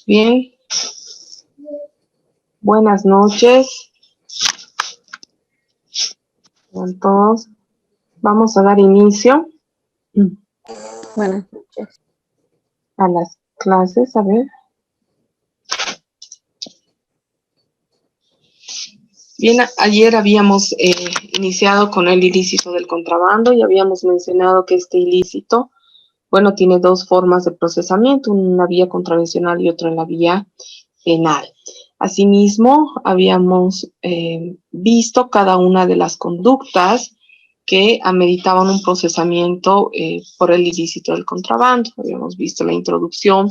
Bien, buenas noches a todos. Vamos a dar inicio Buenas noches. a las clases. A ver. Bien, ayer habíamos iniciado con el ilícito del contrabando y habíamos mencionado que este ilícito, bueno, tiene dos formas de procesamiento, una en la vía contravencional y otra en la vía penal. Asimismo, habíamos visto cada una de las conductas que ameritaban un procesamiento por el ilícito del contrabando. Habíamos visto la introducción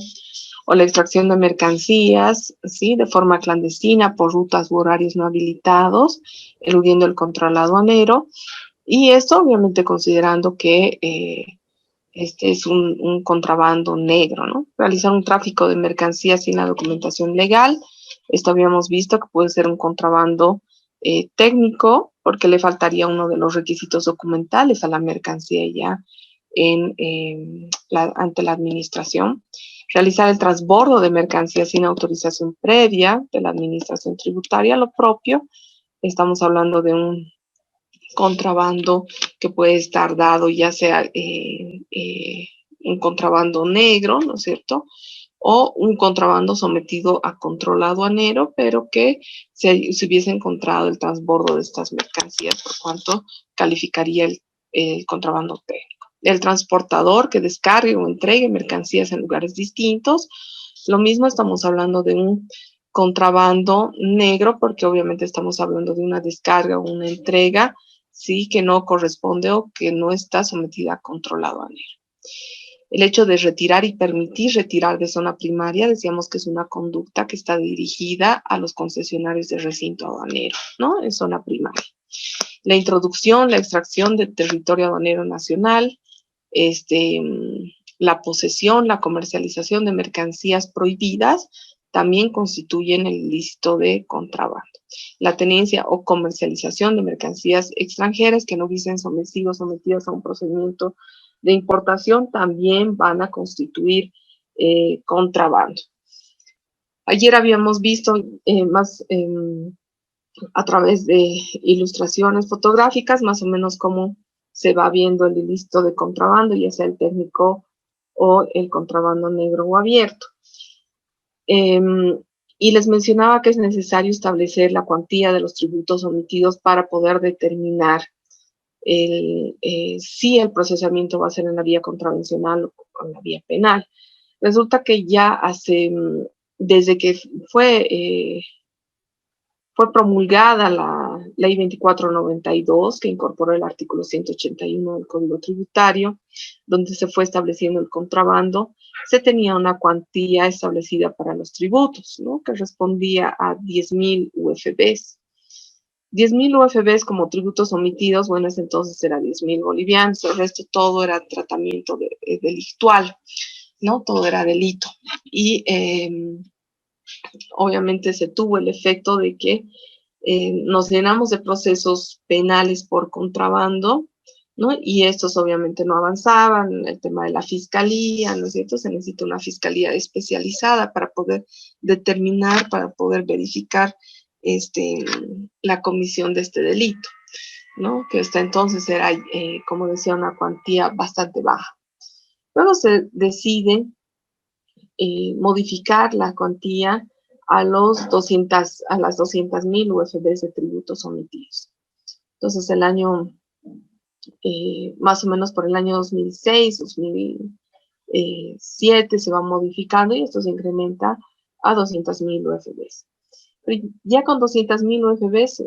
o la extracción de mercancías, ¿sí?, de forma clandestina por rutas u horarios no habilitados, eludiendo el control aduanero, y esto obviamente considerando que este es un contrabando negro, ¿no? Realizar un tráfico de mercancías sin la documentación legal. Esto habíamos visto que puede ser un contrabando técnico, porque le faltaría uno de los requisitos documentales a la mercancía ya ante la administración. Realizar el transbordo de mercancías sin autorización previa de la administración tributaria, lo propio. Estamos hablando de un contrabando que puede estar dado ya sea un contrabando negro, ¿no es cierto?, o un contrabando sometido a control aduanero, pero que se hubiese encontrado el transbordo de estas mercancías, por cuanto calificaría el contrabando técnico. El transportador que descargue o entregue mercancías en lugares distintos, lo mismo, estamos hablando de un contrabando negro, porque obviamente estamos hablando de una descarga o una entrega, sí, que no corresponde o que no está sometida a control aduanero. El hecho de retirar y permitir retirar de zona primaria, decíamos que es una conducta que está dirigida a los concesionarios de recinto aduanero, ¿no?, en zona primaria. La introducción, la extracción del territorio aduanero nacional, la posesión, la comercialización de mercancías prohibidas también constituyen el ilícito de contrabando. La tenencia o comercialización de mercancías extranjeras que no hubiesen sometidas a un procedimiento de importación también van a constituir contrabando. Ayer habíamos visto más a través de ilustraciones fotográficas más o menos cómo se va viendo el ilícito de contrabando, ya sea el técnico o el contrabando negro o abierto. Y les mencionaba que es necesario establecer la cuantía de los tributos omitidos para poder determinar si el procesamiento va a ser en la vía contravencional o en la vía penal. Resulta que ya desde que fue promulgada la Ley 2492, que incorporó el artículo 181 del Código Tributario, donde se fue estableciendo el contrabando, se tenía una cuantía establecida para los tributos, ¿no?, que respondía a 10.000 UFBs. 10.000 UFBs como tributos omitidos, bueno, ese entonces era 10.000 bolivianos, el resto todo era tratamiento delictual, ¿no? Todo era delito. Y obviamente se tuvo el efecto de que nos llenamos de procesos penales por contrabando, ¿no? Y estos obviamente no avanzaban. El tema de la fiscalía, ¿no es cierto? Se necesita una fiscalía especializada para poder determinar, para poder verificar la comisión de este delito, ¿no?, que hasta entonces era, como decía, una cuantía bastante baja. Luego se decide modificar la cuantía a las 200.000 UFBs de tributos omitidos. Entonces, el año, más o menos por el año 2006, 2007, se va modificando y esto se incrementa a 200.000 UFBs. Pero ya con 200.000 UFBs,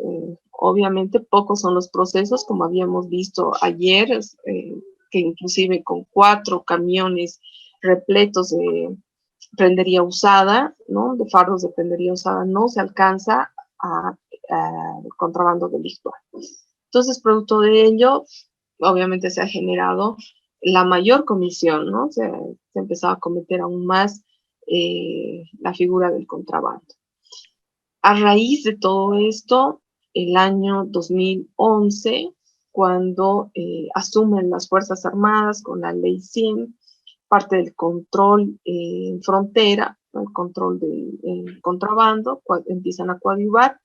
obviamente pocos son los procesos, como habíamos visto ayer, que inclusive con 4 camiones repletos de prendería usada, ¿no?, de fardos de prendería usada, no se alcanza a contrabando delictual. Entonces, producto de ello, obviamente se ha generado la mayor comisión, ¿no? Se ha empezado a cometer aún más la figura del contrabando. A raíz de todo esto, el año 2011, cuando asumen las Fuerzas Armadas con la Ley 100, parte del control en frontera, el control del contrabando, empiezan a coadyuvar.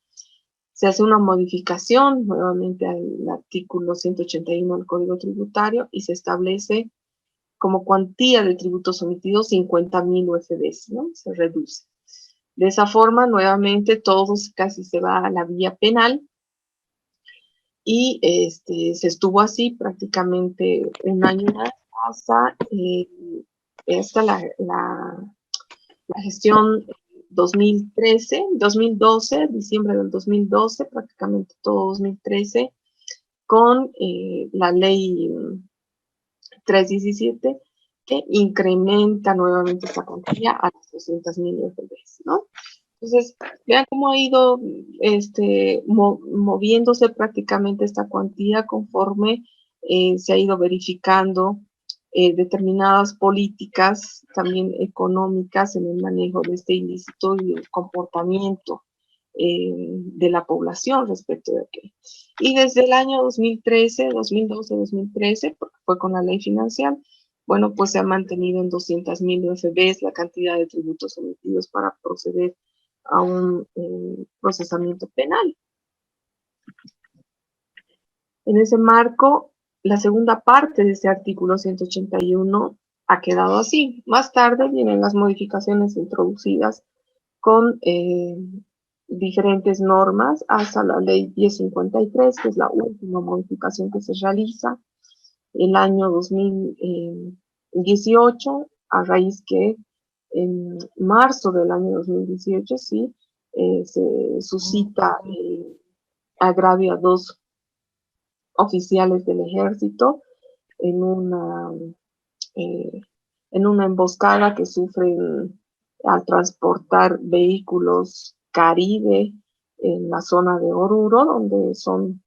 Se hace una modificación nuevamente al artículo 181 del Código Tributario y se establece como cuantía de tributos sometidos 50.000 UFDs, ¿no? Se reduce. De esa forma, nuevamente, todos casi se va a la vía penal y se estuvo así prácticamente un año más hasta la gestión 2012, diciembre del 2012, prácticamente todo 2013, con la ley 317, que incrementa nuevamente esta cuantía a las 200.000 UFDs, ¿no? Entonces, vean cómo ha ido moviéndose prácticamente esta cuantía conforme se ha ido verificando determinadas políticas también económicas en el manejo de este ilícito y el comportamiento de la población respecto de aquello. Y desde el año 2013, 2012, 2013, porque fue con la ley financiera, bueno, pues se ha mantenido en 200.000 UFBs la cantidad de tributos sometidos para proceder a un procesamiento penal. En ese marco, la segunda parte de este artículo 181 ha quedado así. Más tarde vienen las modificaciones introducidas con diferentes normas hasta la ley 1053, que es la última modificación que se realiza el año 2018, a raíz que en marzo del año 2018, sí, se suscita agravio a 2 oficiales del ejército en una, eh, en una emboscada que sufren al transportar vehículos Caribe en la zona de Oruro, donde son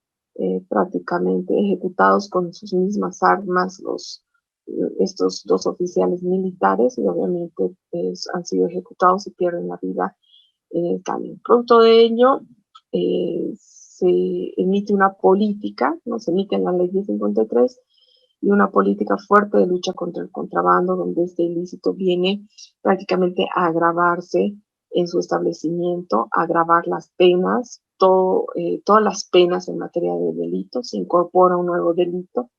prácticamente ejecutados con sus mismas armas estos 2 oficiales militares y obviamente han sido ejecutados y pierden la vida en el camino. Producto de ello, se emite una política, ¿no? Se emite en la ley 1053 y una política fuerte de lucha contra el contrabando, donde este ilícito viene prácticamente a agravarse en su establecimiento, a agravar las penas, todas las penas en materia de delitos, se incorpora un nuevo delito,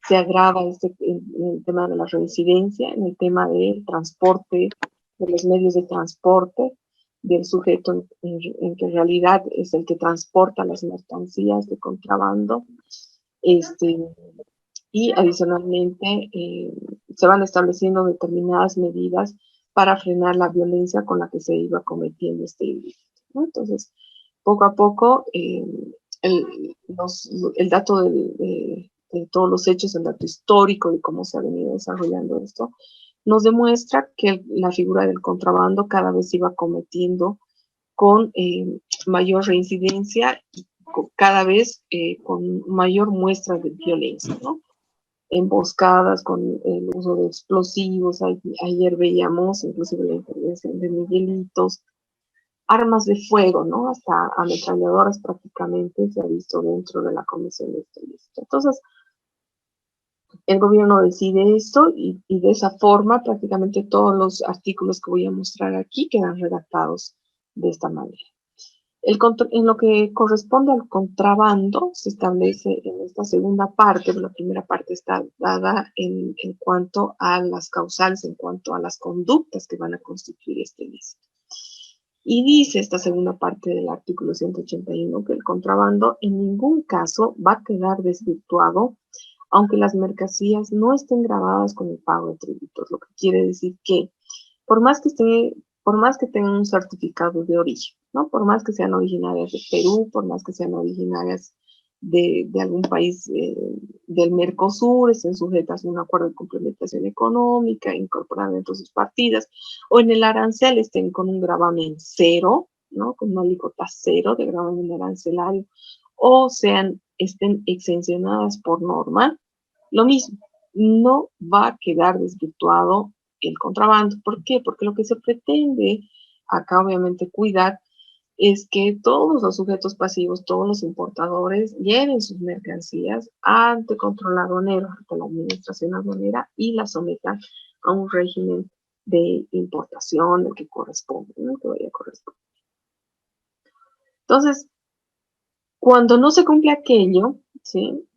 se agrava en el tema de la reincidencia, en el tema del transporte, de los medios de transporte, del sujeto en que en realidad es el que transporta las mercancías de contrabando, y adicionalmente se van estableciendo determinadas medidas para frenar la violencia con la que se iba cometiendo este ilícito, ¿no? Entonces, poco a poco, el dato de todos los hechos, el dato histórico de cómo se ha venido desarrollando esto, nos demuestra que la figura del contrabando cada vez iba cometiendo con mayor reincidencia y cada vez con mayor muestra de violencia, ¿no? Emboscadas con el uso de explosivos. Ayer veíamos inclusive la intervención de Miguelitos, armas de fuego, ¿no? Hasta ametralladoras prácticamente se ha visto dentro de la comisión de este ilícito. Entonces, el gobierno decide esto y de esa forma prácticamente todos los artículos que voy a mostrar aquí quedan redactados de esta manera. En lo que corresponde al contrabando, se establece en esta segunda parte, la primera parte está dada en cuanto a las causales, en cuanto a las conductas que van a constituir este ilícito. Y dice esta segunda parte del artículo 181 que el contrabando en ningún caso va a quedar desvirtuado aunque las mercancías no estén grabadas con el pago de tributos, lo que quiere decir que por más que tengan un certificado de origen, ¿no? Por más que sean originarias de Perú, por más que sean originarias de algún país del Mercosur, estén sujetas a un acuerdo de complementación económica, incorporadas dentro de sus partidas, o en el arancel estén con un gravamen cero, ¿no? Con una alícuota cero de gravamen arancelario, o estén exencionadas por norma, lo mismo, no va a quedar desvirtuado el contrabando. ¿Por qué? Porque lo que se pretende acá obviamente cuidar es que todos los sujetos pasivos, todos los importadores lleven sus mercancías ante control aduanero, ante la administración aduanera y las sometan a un régimen de importación, el que corresponde, ¿no? Que vaya a corresponder. Entonces, cuando no se cumple aquello, ¿sí?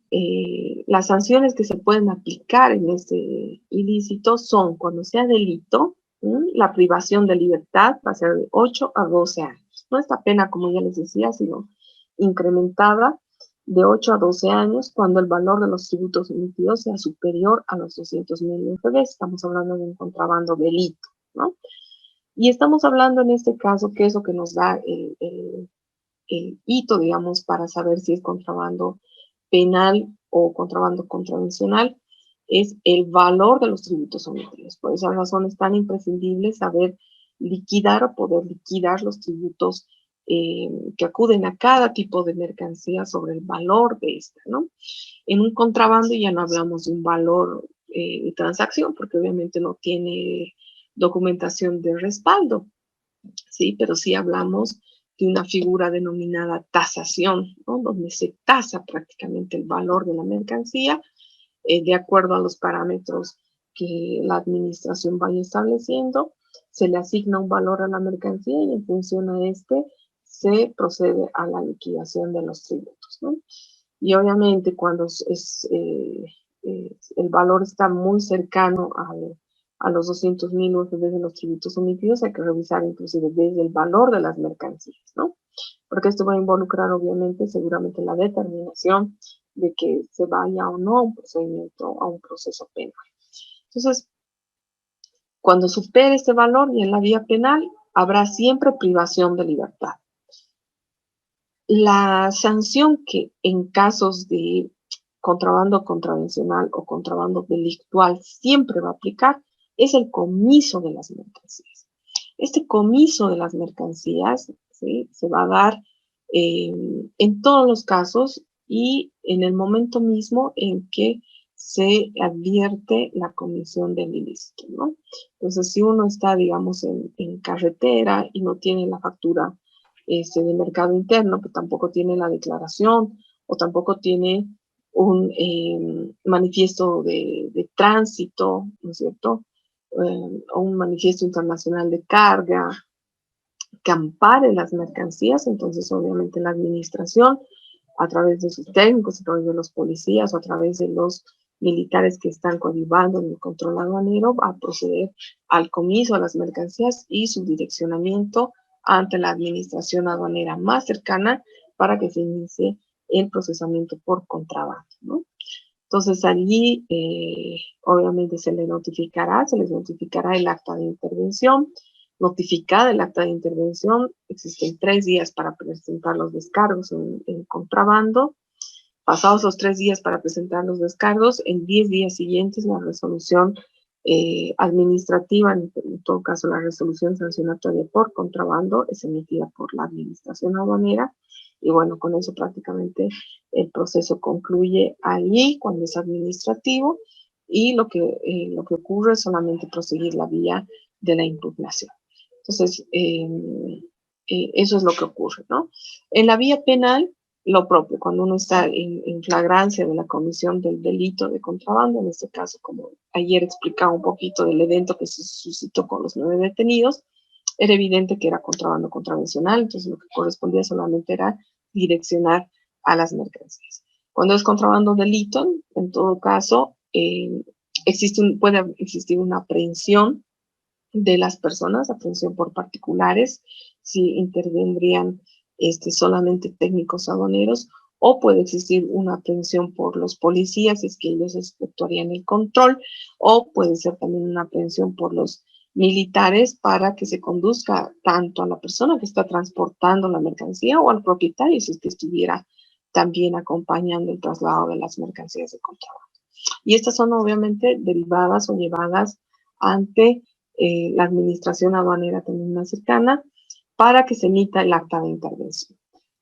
Las sanciones que se pueden aplicar en este ilícito son, cuando sea delito, ¿sí? La privación de libertad va a ser de 8 a 12 años. No esta pena, como ya les decía, sino incrementada de 8 a 12 años cuando el valor de los tributos emitidos sea superior a los 200.000 UF. Estamos hablando de un contrabando delito, ¿no? Y estamos hablando en este caso, ¿qué es lo que nos da el hito, digamos, para saber si es contrabando penal o contrabando contravencional? Es el valor de los tributos omitidos. Por esa razón es tan imprescindible saber liquidar o poder liquidar los tributos que acuden a cada tipo de mercancía sobre el valor de esta, ¿no? En un contrabando ya no hablamos de un valor de transacción, porque obviamente no tiene documentación de respaldo, ¿sí? Pero sí hablamos de una figura denominada tasación, ¿no? Donde se tasa prácticamente el valor de la mercancía de acuerdo a los parámetros que la administración vaya estableciendo. Se le asigna un valor a la mercancía y en función a este se procede a la liquidación de los tributos, ¿no? Y obviamente cuando el valor está muy cercano a los 200.000 UF de los tributos omitidos, hay que revisar inclusive desde el valor de las mercancías, ¿no? Porque esto va a involucrar obviamente seguramente la determinación de que se vaya o no a un procedimiento, a un proceso penal. Entonces, cuando supere este valor y en la vía penal, habrá siempre privación de libertad. La sanción que en casos de contrabando contravencional o contrabando delictual siempre va a aplicar es el comiso de las mercancías. Este comiso de las mercancías, ¿sí?, se va a dar en todos los casos y en el momento mismo en que se advierte la comisión del ilícito, ¿no? Entonces, si uno está, digamos, en carretera y no tiene la factura de mercado interno, que tampoco tiene la declaración o tampoco tiene un manifiesto de tránsito, ¿no es cierto? O un manifiesto internacional de carga que ampare las mercancías, entonces obviamente la administración, a través de sus técnicos, a través de los policías o a través de los militares que están coadyuvando en el control aduanero, va a proceder al comiso de las mercancías y su direccionamiento ante la administración aduanera más cercana para que se inicie el procesamiento por contrabando, ¿no? Entonces allí obviamente se les notificará el acta de intervención. Notificada el acta de intervención, existen 3 días para presentar los descargos en contrabando. Pasados los 3 días para presentar los descargos, en 10 días siguientes la resolución administrativa, en todo caso la resolución sancionatoria por contrabando, es emitida por la administración aduanera. Y bueno, con eso prácticamente el proceso concluye allí cuando es administrativo y lo que ocurre es solamente proseguir la vía de la impugnación. Entonces, eso es lo que ocurre, ¿no? En la vía penal, lo propio, cuando uno está en flagrancia de la comisión del delito de contrabando, en este caso, como ayer explicaba un poquito del evento que se suscitó con los 9 detenidos, era evidente que era contrabando contravencional, entonces lo que correspondía solamente era direccionar a las mercancías. Cuando es contrabando delito, en todo caso, puede existir una aprehensión de las personas, aprehensión por particulares, si intervendrían solamente técnicos aduaneros, o puede existir una aprehensión por los policías, si es que ellos efectuarían el control, o puede ser también una aprehensión por los militares para que se conduzca tanto a la persona que está transportando la mercancía o al propietario, si es que estuviera también acompañando el traslado de las mercancías de contrabando. Y estas son obviamente derivadas o llevadas ante la administración aduanera también más cercana para que se emita el acta de intervención.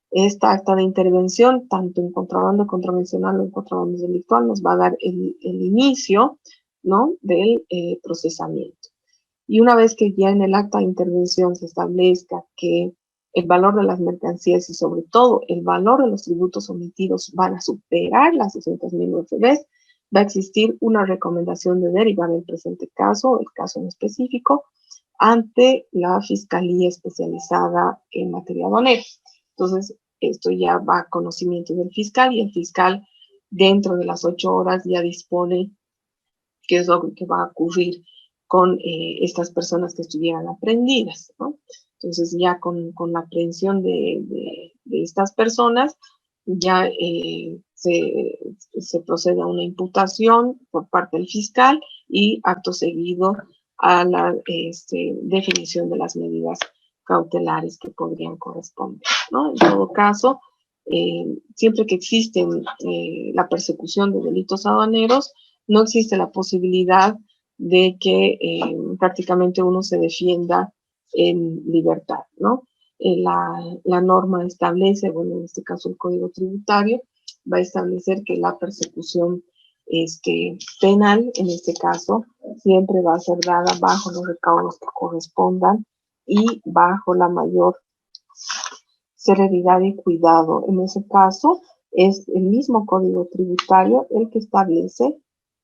Esta acta de intervención, tanto en contrabando contravencional o en contrabando delictual, nos va a dar el inicio, ¿no?, del procesamiento. Y una vez que ya en el acta de intervención se establezca que el valor de las mercancías y sobre todo el valor de los tributos omitidos van a superar las 200.000 UF, va a existir una recomendación de derivar el presente caso, el caso en específico, ante la Fiscalía Especializada en Materia Aduanera. Entonces, esto ya va a conocimiento del fiscal y el fiscal dentro de las 8 horas ya dispone qué es lo que va a ocurrir con estas personas que estuvieran aprehendidas, ¿no? Entonces, ya con la aprehensión de estas personas, ya se procede a una imputación por parte del fiscal y acto seguido a la definición de las medidas cautelares que podrían corresponder, ¿no? En todo caso, siempre que existe la persecución de delitos aduaneros, no existe la posibilidad de que prácticamente uno se defienda en libertad, ¿no? La norma establece, bueno, en este caso el Código Tributario, va a establecer que la persecución penal, en este caso, siempre va a ser dada bajo los recaudos que correspondan y bajo la mayor celeridad y cuidado. En ese caso, es el mismo Código Tributario el que establece,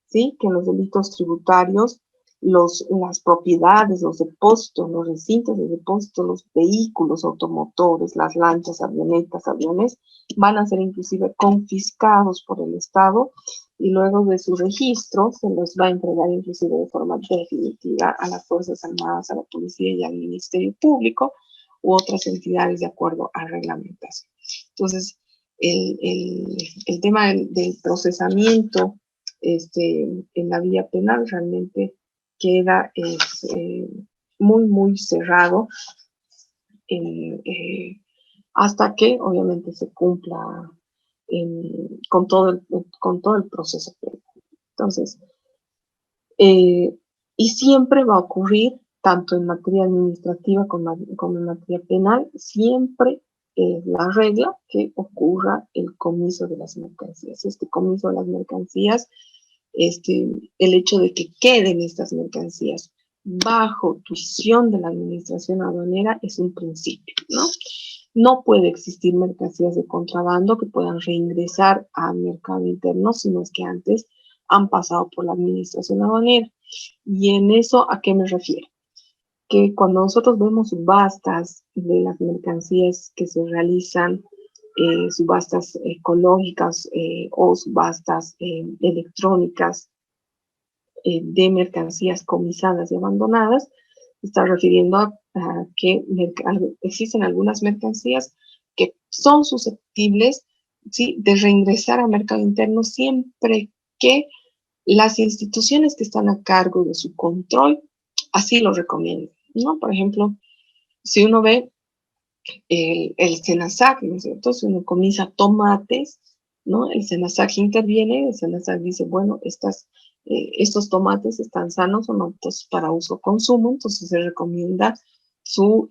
¿sí?, que los delitos tributarios, las propiedades, los depósitos, los recintos de depósito, los vehículos automotores, las lanchas, avionetas, aviones, van a ser inclusive confiscados por el Estado y luego de su registro se los va a entregar inclusive de forma definitiva a las Fuerzas Armadas, a la Policía y al Ministerio Público u otras entidades de acuerdo a reglamentación. Entonces, el tema del procesamiento en la vía penal realmente queda muy, muy cerrado hasta que obviamente se cumpla con todo el proceso. Entonces, y siempre va a ocurrir, tanto en materia administrativa como en materia penal, siempre la regla que ocurra el comiso de las mercancías. Este comiso de las mercancías, el hecho de que queden estas mercancías bajo tuición de la administración aduanera es un principio, ¿no? No puede existir mercancías de contrabando que puedan reingresar al mercado interno, sino es que antes han pasado por la administración aduanera. Y en eso, ¿a qué me refiero? Que cuando nosotros vemos subastas de las mercancías que se realizan, subastas ecológicas o subastas electrónicas de mercancías comisadas y abandonadas, se está refiriendo a que existen algunas mercancías que son susceptibles, ¿sí?, de reingresar al mercado interno siempre que las instituciones que están a cargo de su control así lo recomiendan, ¿no? Por ejemplo, si uno ve el SENASAC, ¿no es cierto? Si uno comisa tomates, ¿no? El SENASAC interviene, el SENASAC dice, bueno, estos tomates están sanos o no aptos para uso-consumo, entonces se recomienda su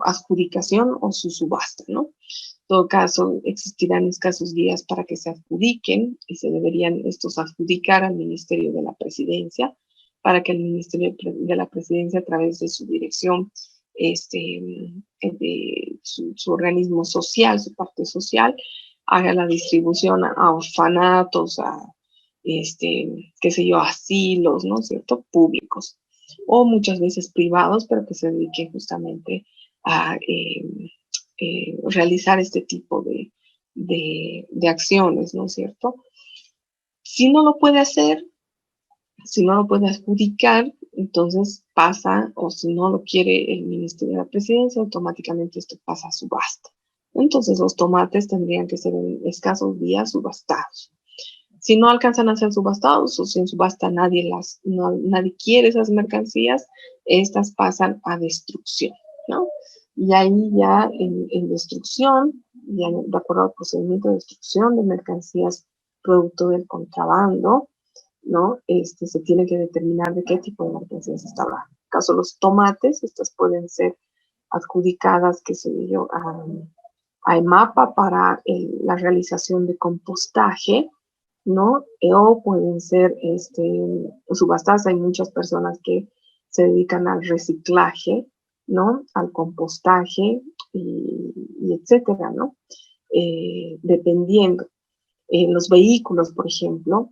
adjudicación o su subasta, ¿no? En todo caso, existirán escasos días para que se adjudiquen y se deberían estos adjudicar al Ministerio de la Presidencia para que el Ministerio de la Presidencia, a través de su dirección, de su organismo social, su parte social, haga la distribución a orfanatos, a, qué sé yo, asilos, ¿no es cierto?, públicos, o muchas veces privados, pero que se dediquen justamente a realizar este tipo de acciones, ¿no es cierto? Si no lo puede hacer, si no lo puede adjudicar, entonces pasa, o si no lo quiere el Ministerio de la Presidencia, automáticamente esto pasa a subasta. Entonces los tomates tendrían que ser en escasos días subastados. Si no alcanzan a ser subastados, o si en subasta nadie quiere esas mercancías, estas pasan a destrucción, ¿no? Y ahí ya en destrucción, ya de acuerdo al procedimiento de destrucción de mercancías producto del contrabando, ¿no? Se tiene que determinar de qué tipo de mercancías está hablando. En el caso de los tomates, estas pueden ser adjudicadas, qué sé yo, a EMAPA para la realización de compostaje, ¿no? O pueden ser subastadas. Hay muchas personas que se dedican al reciclaje, ¿no?, al compostaje y etcétera, ¿no? Dependiendo. Los vehículos, por ejemplo,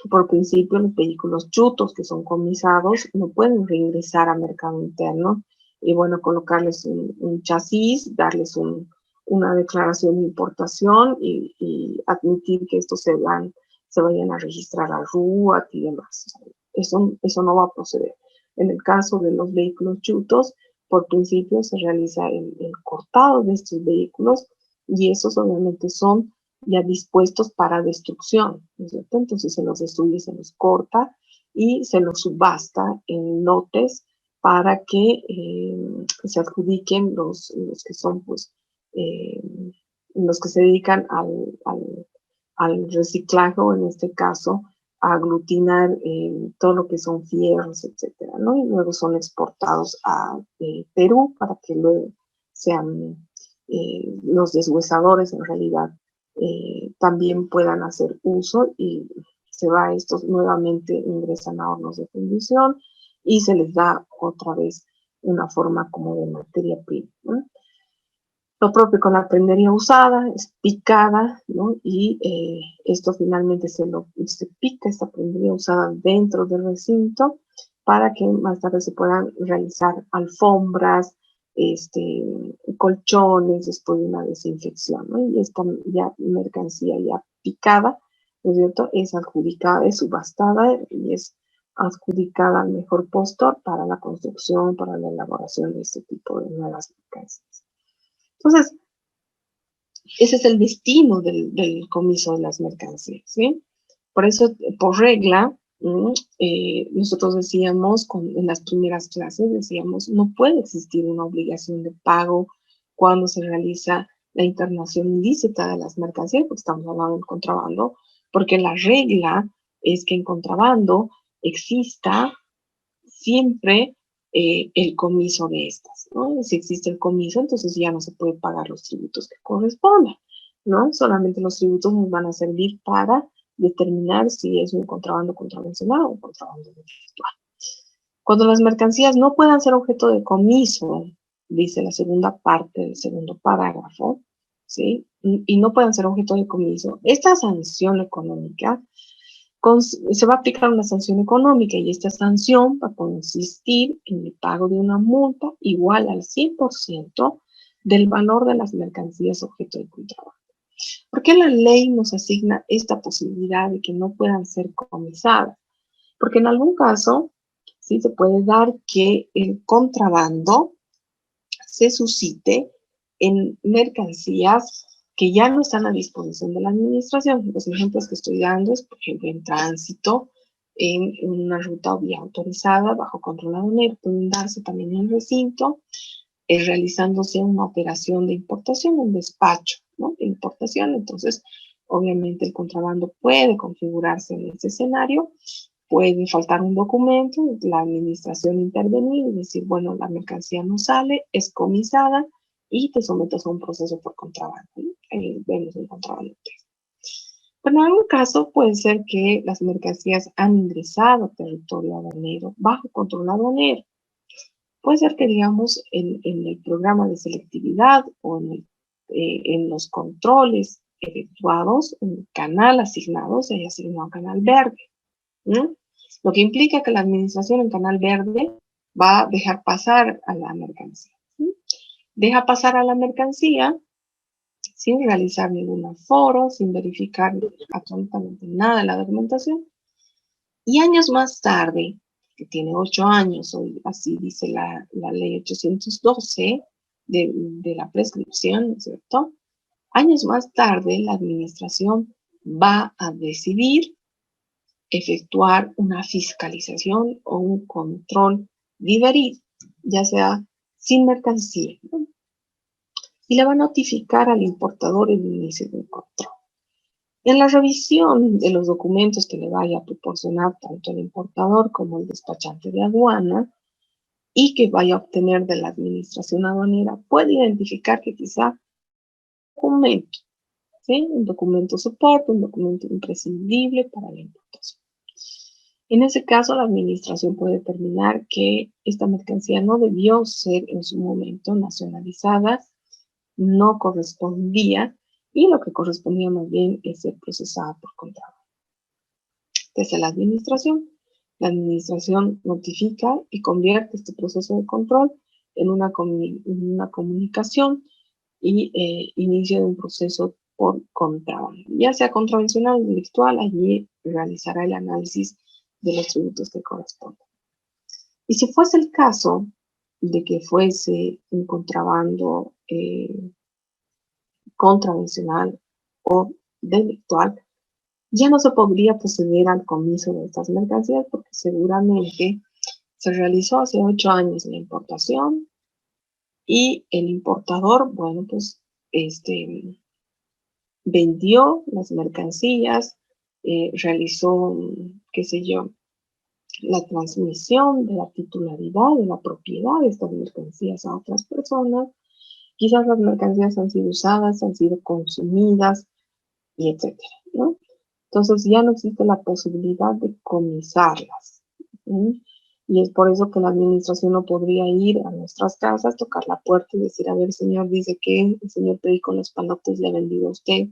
Por principio, los vehículos chutos que son comisados no pueden reingresar a mercado interno y bueno, colocarles un chasis, darles una declaración de importación y admitir que estos se vayan a registrar a RUAT y demás. Eso no va a proceder. En el caso de los vehículos chutos, por principio se realiza el cortado de estos vehículos y esos obviamente son ya dispuestos para destrucción, ¿no es cierto? Entonces se los destruye, se los corta y se los subasta en lotes para que se adjudiquen los que son, pues, eh, los que se dedican al reciclaje, o en este caso, a aglutinar todo lo que son fierros, etcétera, ¿no? Y luego son exportados a Perú para que luego sean los deshuesadores, en realidad, también puedan hacer uso y estos nuevamente ingresan a hornos de fundición y se les da otra vez una forma como de materia prima, ¿no? Lo propio con la prendería usada, es picada, ¿no? Y esto finalmente se pica, esta prendería usada dentro del recinto para que más tarde se puedan realizar alfombras, colchones después de una desinfección, ¿no? Y esta ya mercancía ya picada, ¿no es cierto? Es adjudicada, es subastada y es adjudicada al mejor postor para la construcción, para la elaboración de este tipo de nuevas mercancías. Entonces, ese es el destino del comiso de las mercancías, ¿sí? Por eso, por regla, nosotros decíamos, en las primeras clases, decíamos, no puede existir una obligación de pago cuando se realiza la internación ilícita de las mercancías, porque estamos hablando del contrabando, porque la regla es que en contrabando exista siempre el comiso de estas, ¿no? Si existe el comiso, entonces ya no se puede pagar los tributos que correspondan, ¿no? Solamente los tributos nos van a servir para determinar si es un contrabando contravencional o un contrabando virtual. Cuando las mercancías no puedan ser objeto de comiso, dice la segunda parte del segundo parágrafo, ¿sí? Y no puedan ser objeto de comiso, esta sanción económica se va a aplicar una sanción económica y esta sanción va a consistir en el pago de una multa igual al 100% del valor de las mercancías objeto de contrabando. ¿Por qué la ley nos asigna esta posibilidad de que no puedan ser comisadas? Porque en algún caso, sí, se puede dar que el contrabando se suscite en mercancías que ya no están a disposición de la administración. Los ejemplos que estoy dando es, por ejemplo, en tránsito, en una ruta o vía autorizada, bajo control aduanero, pueden darse también en recinto, realizándose una operación de importación, un despacho, ¿no?, de importación. Entonces, obviamente el contrabando puede configurarse en ese escenario, puede faltar un documento, la administración intervenir y decir, bueno, la mercancía no sale, es comisada y te sometes a un proceso por contrabando, ¿no? Vemos el contrabando. Bueno, en un caso puede ser que las mercancías han ingresado a territorio aduanero bajo control aduanero. Puede ser que, digamos, en el programa de selectividad o en los controles efectuados, en el canal asignado, se haya asignado canal verde, ¿no? Lo que implica que la administración en canal verde va a dejar pasar a la mercancía, ¿sí? Deja pasar a la mercancía sin realizar ningún aforo, sin verificar absolutamente nada de la documentación. Y años más tarde, que tiene 8 años, hoy así dice la ley 812 de la prescripción, ¿cierto? Años más tarde, la administración va a decidir efectuar una fiscalización o un control diferido, ya sea sin mercancía, ¿no? Y le va a notificar al importador el inicio del control. En la revisión de los documentos que le vaya a proporcionar tanto el importador como el despachante de aduana y que vaya a obtener de la administración aduanera, puede identificar que quizá un documento, ¿sí?, un documento soporte, un documento imprescindible para la importación. En ese caso, la administración puede determinar que esta mercancía no debió ser en su momento nacionalizada, no correspondía, y lo que correspondía más bien es ser procesada por contrabando. desde la administración. La administración notifica y convierte este proceso de control en una comunicación y inicio de un proceso por contrabando. Ya sea contravencional o delictual, allí realizará el análisis de los tributos que corresponden. Y si fuese el caso de que fuese un contrabando contravencional o delictual, ya no se podría proceder al comiso de estas mercancías porque seguramente se realizó hace 8 años la importación y el importador, bueno, pues vendió las mercancías, realizó, qué sé yo, la transmisión de la titularidad, de la propiedad de estas mercancías a otras personas. Quizás las mercancías han sido usadas, han sido consumidas, y etcétera, ¿no? Entonces ya no existe la posibilidad de comisarlas. ¿Sí? Y es por eso que la administración no podría ir a nuestras casas, tocar la puerta y decir, a ver, señor, dice que el señor Perico Los Palotes le ha vendido a usted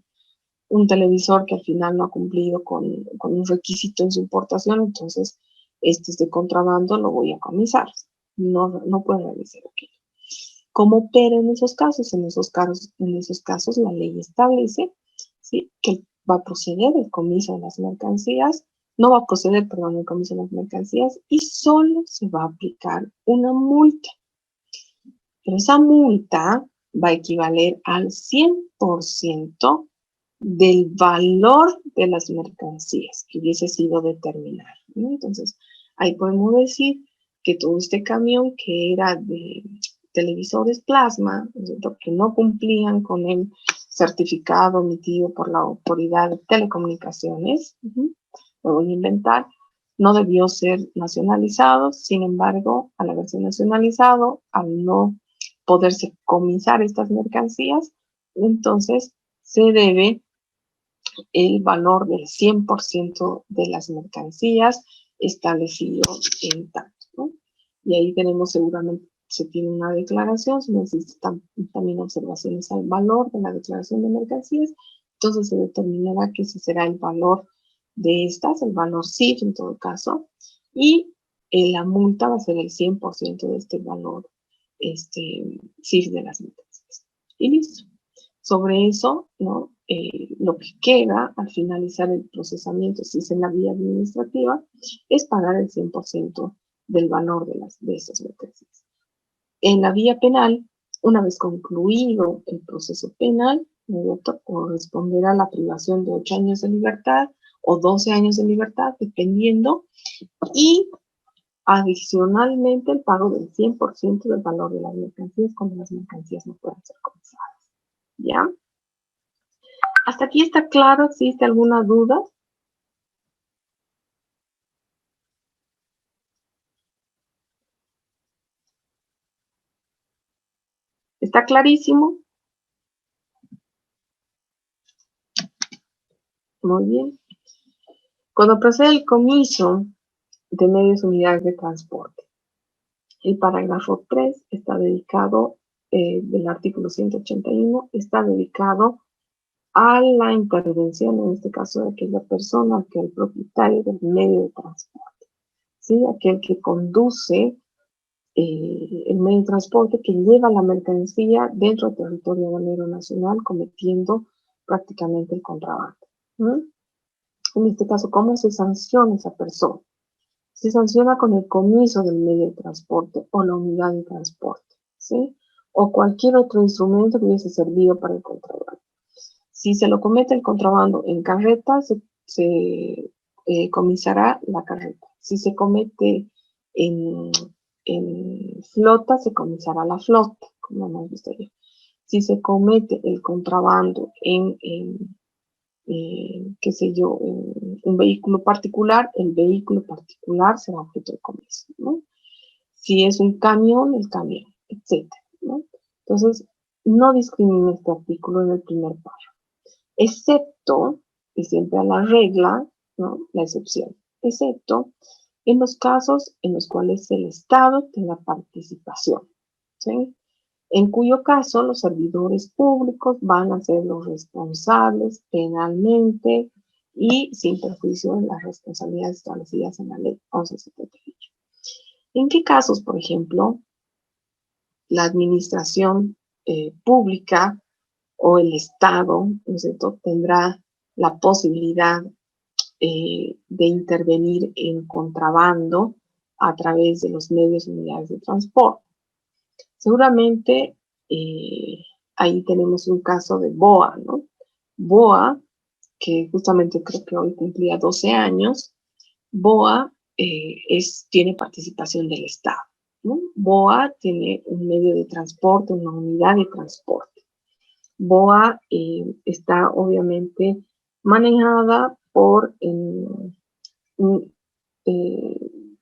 un televisor que al final no ha cumplido con un requisito en su importación, entonces este es de contrabando, lo voy a comisar. No puede realizar aquello. ¿Cómo opera en esos casos? En esos casos la ley establece, ¿sí?, que va a proceder el comiso de las mercancías, no va a proceder, perdón, el comiso de las mercancías y solo se va a aplicar una multa. Pero esa multa va a equivaler al 100% del valor de las mercancías que hubiese sido determinado, ¿no? Entonces, ahí podemos decir que todo este camión que era de televisores plasma, ¿no?, que no cumplían con el certificado emitido por la Autoridad de Telecomunicaciones, lo voy a inventar, no debió ser nacionalizado. Sin embargo, al haberse nacionalizado, al no poderse comisar estas mercancías, entonces se debe el valor del 100% de las mercancías establecido en tanto, ¿no? Y ahí tenemos seguramente, se tiene una declaración, se necesitan también observaciones al valor de la declaración de mercancías, entonces se determinará que ese será el valor de estas, el valor CIF en todo caso, y la multa va a ser el 100% de este valor CIF de las mercancías. Y listo. Sobre eso, ¿no? Lo que queda al finalizar el procesamiento, si es en la vía administrativa, es pagar el 100% del valor de esas mercancías. En la vía penal, una vez concluido el proceso penal, corresponderá la privación de 8 años de libertad o 12 años de libertad, dependiendo, y adicionalmente el pago del 100% del valor de las mercancías cuando las mercancías no puedan ser comisadas. ¿Ya? ¿Hasta aquí está claro? ¿Existe alguna duda? ¿Está clarísimo? Muy bien. Cuando procede el comiso de medios unidades de transporte, el parágrafo 3 está dedicado, del artículo 181, está dedicado a la intervención, en este caso, de aquella persona, que el propietario del medio de transporte, ¿sí? Aquel que conduce el medio de transporte, que lleva la mercancía dentro del territorio aduanero nacional, cometiendo prácticamente el contrabando. En este caso, ¿cómo se sanciona esa persona? Se sanciona con el comiso del medio de transporte o la unidad de transporte, ¿sí? O cualquier otro instrumento que hubiese servido para el contrabando. Si se lo comete el contrabando en carreta, se comisará la carreta. Si se comete en flota, se comisará la flota, como hemos visto ya. Si se comete el contrabando en qué sé yo, un vehículo particular, el vehículo particular será objeto de comiso, ¿no? Si es un camión, el camión, etcétera, ¿no? Entonces, no discrimina este artículo en el primer párrafo, excepto, y siempre a la regla, ¿no?, la excepción, excepto en los casos en los cuales el Estado tenga participación, ¿sí? En cuyo caso los servidores públicos van a ser los responsables penalmente y sin perjuicio de las responsabilidades establecidas en la ley 1178. ¿En qué casos, por ejemplo, la administración pública o el Estado, ¿no es cierto?, tendrá la posibilidad de intervenir en contrabando a través de los medios y unidades de transporte? Seguramente ahí tenemos un caso de BOA, ¿no? BOA, que justamente creo que hoy cumplía 12 años, BOA tiene participación del Estado, ¿no? BOA tiene un medio de transporte, una unidad de transporte. BOA está obviamente manejada por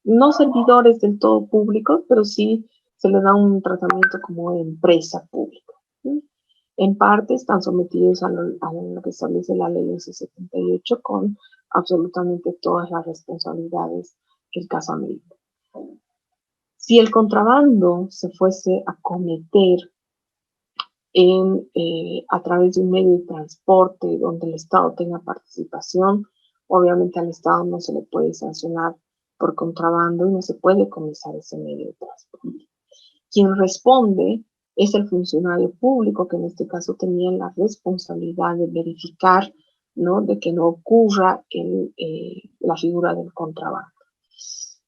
no servidores del todo públicos, pero sí se le da un tratamiento como de empresa pública, ¿sí? En parte están sometidos a lo que establece la ley 1178 con absolutamente todas las responsabilidades que el caso amerita. Si el contrabando se fuese a cometer a través de un medio de transporte donde el Estado tenga participación, obviamente al Estado no se le puede sancionar por contrabando y no se puede decomisar ese medio de transporte. Quien responde es el funcionario público, que en este caso tenía la responsabilidad de verificar, ¿no?, de que no ocurra la figura del contrabando.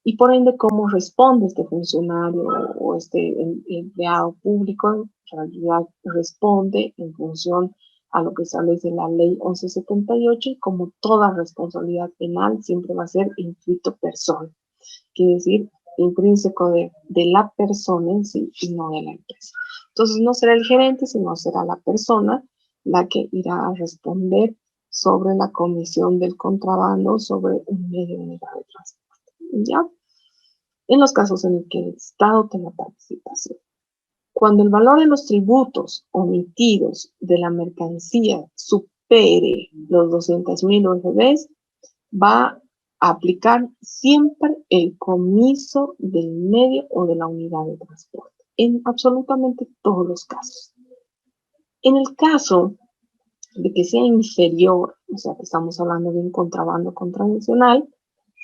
Y por ende, ¿cómo responde este funcionario o este empleado público? En realidad responde en función a lo que establece la ley 1178 y como toda responsabilidad penal siempre va a ser intuito personae, quiere decir intrínseco de la persona en sí y no de la empresa. Entonces no será el gerente, sino será la persona la que irá a responder sobre la comisión del contrabando sobre un medio de unidad de transporte. ¿Ya? En los casos en los que el Estado tenga participación. Cuando el valor de los tributos omitidos de la mercancía supere los 200.000 UFBs, va a aplicar siempre el comiso del medio o de la unidad de transporte, en absolutamente todos los casos. En el caso de que sea inferior, o sea, que estamos hablando de un contrabando contravencional,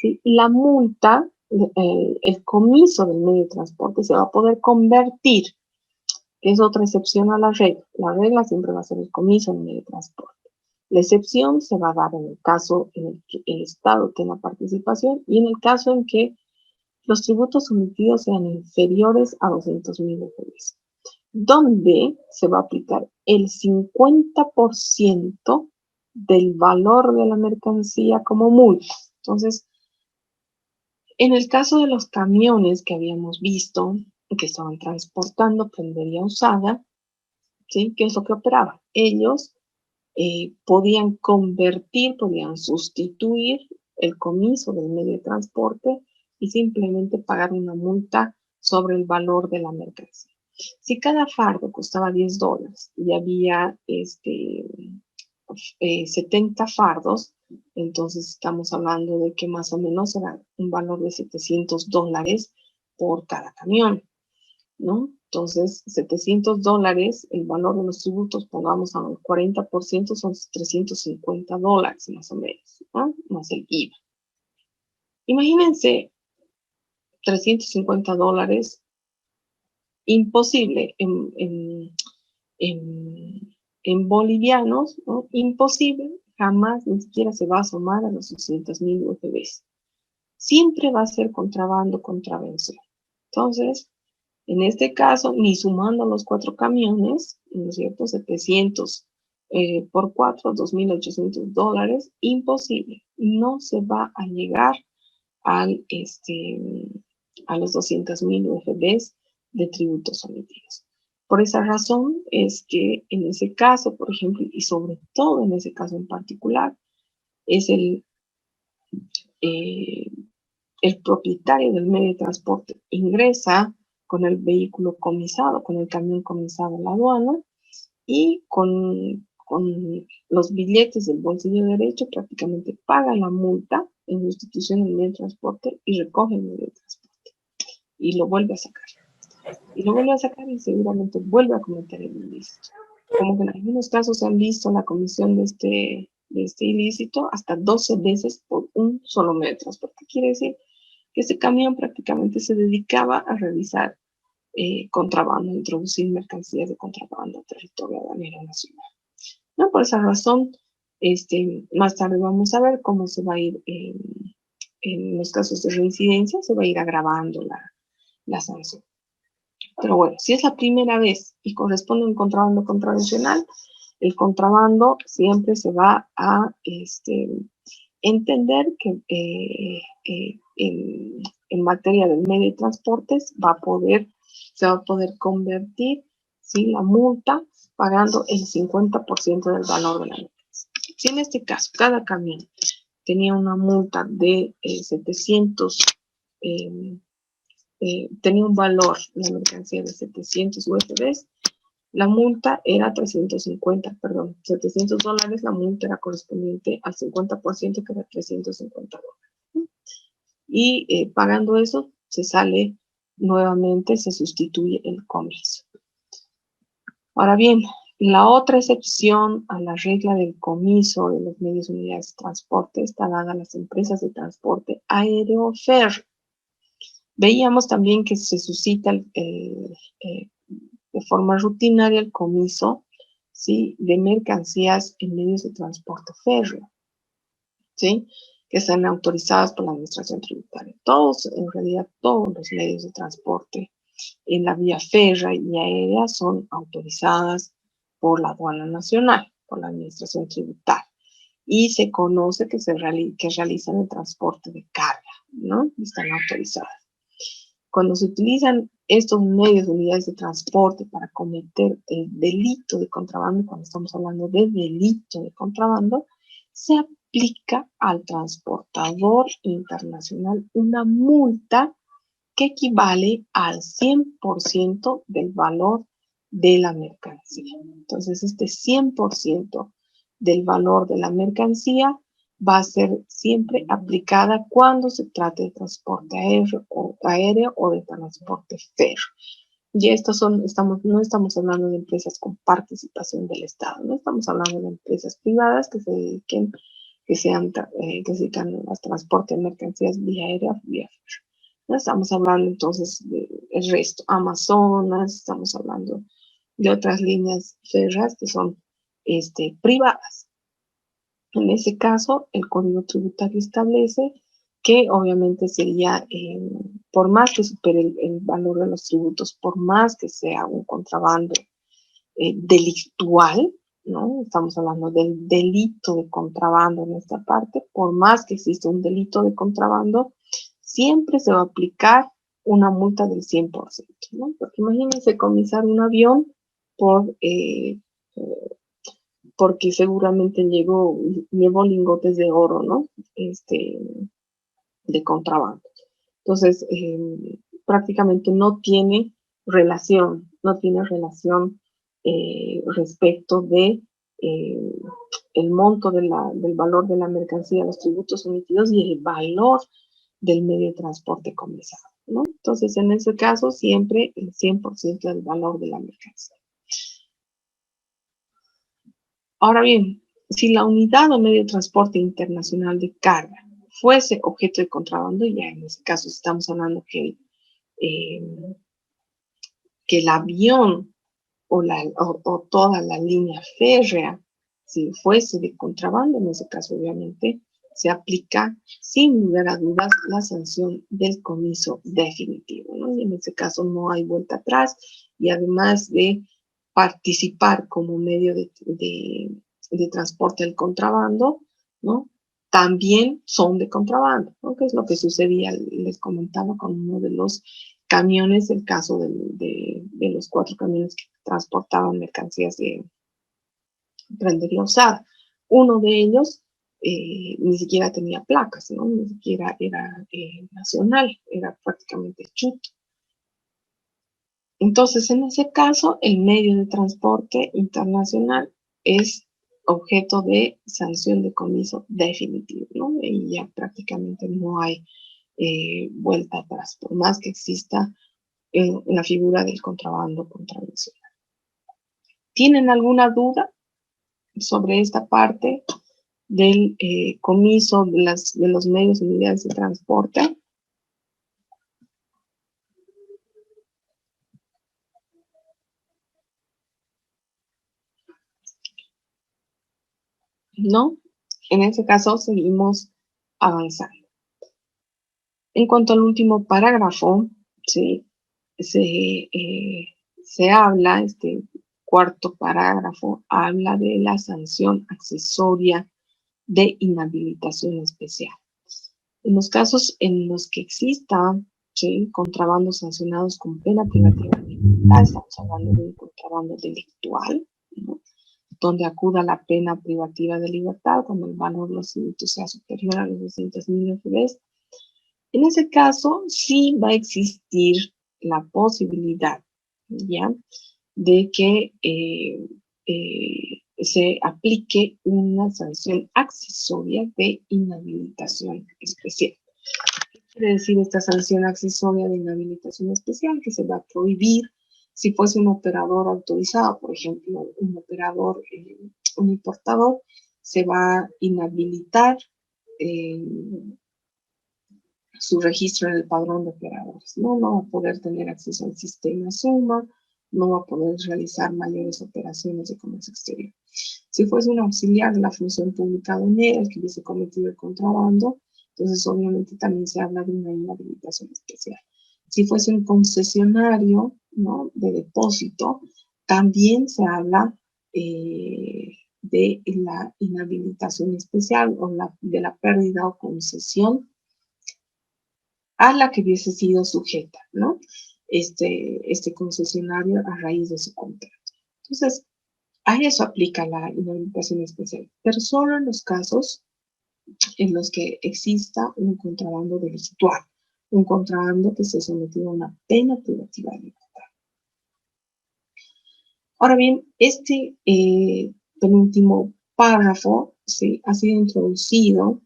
¿sí?, la multa, el comiso del medio de transporte se va a poder convertir, que es otra excepción a la regla. La regla siempre va a ser el comiso del medio de transporte. La excepción se va a dar en el caso en el que el Estado tenga participación y en el caso en que los tributos omitidos sean inferiores a 200.000 UFBs, donde se va a aplicar el 50% del valor de la mercancía como multa. Entonces, en el caso de los camiones que habíamos visto, que estaban transportando prendería usada, ¿sí?, ¿qué es lo que operaba? Ellos podían sustituir el comiso del medio de transporte y simplemente pagar una multa sobre el valor de la mercancía. Si cada fardo costaba $10 y había 70 fardos, entonces estamos hablando de que más o menos era un valor de $700 por cada camión, ¿no? Entonces, $700, el valor de los tributos, pongamos al 40%, son $350 más o menos, ¿no?, más el IVA. Imagínense $350, imposible en bolivianos, ¿no?, imposible, jamás ni siquiera se va a asomar a los 200.000 UFBs. Siempre va a ser contrabando, contravención. Entonces, en este caso, ni sumando los 4 camiones, ¿no es cierto?, 700 por 4, $2.800, imposible. No se va a llegar a los 200.000 UFBs de tributos omitidos. Por esa razón es que en ese caso, por ejemplo, y sobre todo en ese caso en particular, es el propietario del medio de transporte ingresa con el vehículo comisado, con el camión comisado a la aduana y con los billetes del bolsillo derecho prácticamente paga la multa en sustitución del medio de transporte y recoge el medio de transporte y lo vuelve a sacar. Y lo vuelve a sacar y seguramente vuelve a cometer el ilícito. Como que en algunos casos se han visto la comisión de de este ilícito hasta 12 veces por un solo medio de transporte. Quiere decir que este camión prácticamente se dedicaba a realizar contrabando, introducir mercancías de contrabando a territorio aduanero nacional. ¿No? Por esa razón, más tarde vamos a ver cómo se va a ir, en los casos de reincidencia, se va a ir agravando la sanción. Pero bueno, si es la primera vez y corresponde a un contrabando contravencional, el contrabando siempre se va a entender que en materia del medio de transportes se va a poder convertir, ¿sí?, la multa pagando el 50% del valor de la mercancía. Si en este caso cada camión tenía una multa de 700, tenía un valor, la mercancía de 700 USDs, la multa era $700, la multa era correspondiente al 50%, que era $350. Y pagando eso, se sale nuevamente, se sustituye el comiso. Ahora bien, la otra excepción a la regla del comiso de los medios y unidades de transporte está dada a las empresas de transporte aéreo férreo. Veíamos también que se suscita de forma rutinaria el comiso, ¿sí?, de mercancías en medios de transporte férreo, ¿sí?, que están autorizadas por la Administración Tributaria. En realidad, todos los medios de transporte en la vía férrea y aérea son autorizadas por la Aduana Nacional, por la Administración Tributaria. Y se conoce que realizan el transporte de carga, ¿no? Están autorizadas. Cuando se utilizan estos medios de unidades de transporte para cometer el delito de contrabando, cuando estamos hablando de delito de contrabando, se aplica al transportador internacional una multa que equivale al 100% del valor de la mercancía. Entonces, este 100% del valor de la mercancía va a ser siempre aplicada cuando se trate de transporte aéreo o de transporte férreo. Y no estamos hablando de empresas con participación del Estado, no estamos hablando de empresas privadas que se dedican al transporte de mercancías vía aérea o vía férrea. No estamos hablando entonces del resto, Amazonas, estamos hablando de otras líneas férreas que son privadas. En ese caso, el Código Tributario establece que obviamente sería, por más que supere el valor de los tributos, por más que sea un contrabando delictual, ¿no? Estamos hablando del delito de contrabando en esta parte, por más que exista un delito de contrabando, siempre se va a aplicar una multa del 100%, ¿no? Porque imagínense comisar un avión porque seguramente llevó lingotes de oro, ¿no? De contrabando. Entonces, prácticamente no tiene relación respecto de el monto del valor de la mercancía, los tributos emitidos y el valor del medio de transporte comisado, ¿no? Entonces, en ese caso, siempre el 100% del valor de la mercancía. Ahora bien, si la unidad o medio de transporte internacional de carga fuese objeto de contrabando, ya en ese caso estamos hablando que el avión o toda la línea férrea, si fuese de contrabando, en ese caso obviamente se aplica sin lugar a dudas la sanción del comiso definitivo, ¿no? Y en ese caso no hay vuelta atrás, y además de participar como medio de transporte del contrabando, ¿no?, también son de contrabando, ¿no?, que es lo que sucedía, les comentaba, con uno de los camiones, el caso de los 4 camiones que transportaban mercancías de prendería usada. Uno de ellos ni siquiera tenía placas, ¿no?, ni siquiera era nacional, era prácticamente chuto. Entonces, en ese caso, el medio de transporte internacional es objeto de sanción de comiso definitivo, ¿no? Y ya prácticamente no hay vuelta atrás, por más que exista la figura del contrabando contravencional. ¿Tienen alguna duda sobre esta parte del comiso de los medios y unidades de transporte. ¿No? En ese caso seguimos avanzando. En cuanto al último parágrafo, ¿sí? Se habla, este cuarto parágrafo, habla de la sanción accesoria de inhabilitación especial. En los casos en los que exista, ¿sí?, contrabando sancionados con pena privativa de libertad, estamos hablando de un contrabando delictual, ¿no?, donde acuda la pena privativa de libertad cuando el valor de los delitos sea superior a los 200.000 FBs. En ese caso, sí va a existir la posibilidad, ¿ya?, de que se aplique una sanción accesoria de inhabilitación especial. ¿Qué quiere decir esta sanción accesoria de inhabilitación especial? Que se va a prohibir, si fuese un operador autorizado, por ejemplo, un operador, un importador, se va a inhabilitar su registro en el padrón de operadores. No va a poder tener acceso al sistema SUMA, no va a poder realizar mayores operaciones de comercio exterior. Si fuese un auxiliar de la función pública aduanera el que hubiese cometido el contrabando, entonces obviamente también se habla de una inhabilitación especial. Si fuese un concesionario, ¿no?, de depósito, también se habla de la inhabilitación especial o de la pérdida o concesión a la que hubiese sido sujeta, ¿no?, este concesionario a raíz de su contrato. Entonces, a eso aplica la inhabilitación especial, pero solo en los casos en los que exista un contrabando delictual, un contrabando que se sometido a una pena privativa de libertad. Ahora bien, este penúltimo párrafo, ¿sí?, ha sido introducido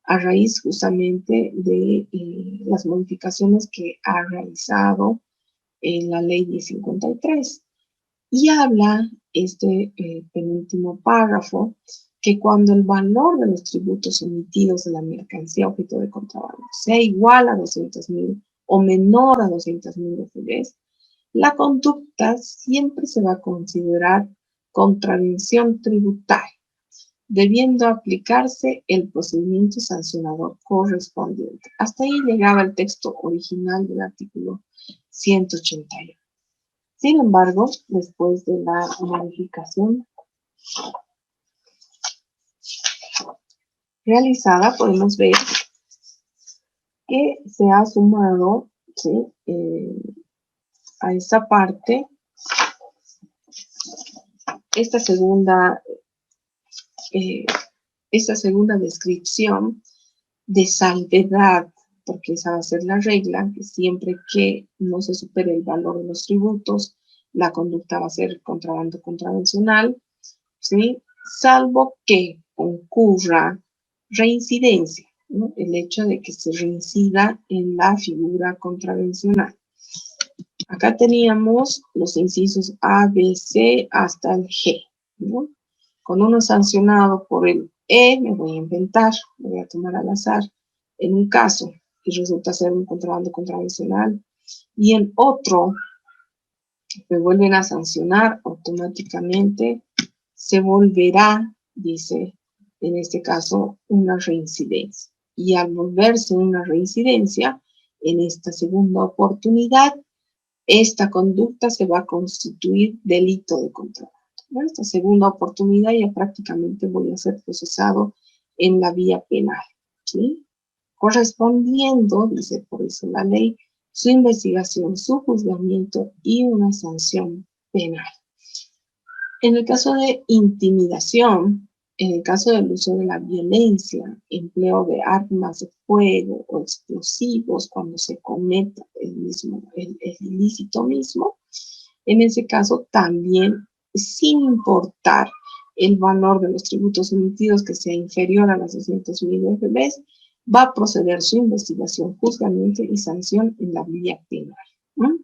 a raíz justamente de las modificaciones que ha realizado la ley 1053. Y habla este penúltimo párrafo que cuando el valor de los tributos emitidos de la mercancía objeto de contrabando sea igual a 200.000 o menor a 200.000 FBs, la conducta siempre se va a considerar contravención tributaria, debiendo aplicarse el procedimiento sancionador correspondiente. Hasta ahí llegaba el texto original del artículo 181. Sin embargo, después de la modificación realizada, podemos ver que se ha sumado, ¿sí?, a esa parte esta segunda descripción de salvedad, porque esa va a ser la regla, que siempre que no se supere el valor de los tributos, la conducta va a ser contrabando contravencional, ¿sí?, salvo que concurra reincidencia, ¿no?, el hecho de que se reincida en la figura contravencional. Acá teníamos los incisos A, B, C hasta el G, ¿no? Cuando uno es sancionado por el E, me voy a inventar, me voy a tomar al azar, en un caso, y resulta ser un contrabando contravencional, y en otro me vuelven a sancionar, automáticamente se volverá, dice, en este caso, una reincidencia. Y al volverse una reincidencia, en esta segunda oportunidad, esta conducta se va a constituir delito de contrabando. En esta segunda oportunidad ya prácticamente voy a ser procesado en la vía penal, ¿sí?, correspondiendo, dice por eso la ley, su investigación, su juzgamiento y una sanción penal. En el caso de intimidación, en el caso del uso de la violencia, empleo de armas de fuego o explosivos cuando se cometa el ilícito mismo, en ese caso también, sin importar el valor de los tributos emitidos que sea inferior a las 200.000 FBs, va a proceder su investigación, juzgamiento y sanción en la vía penal, ¿no?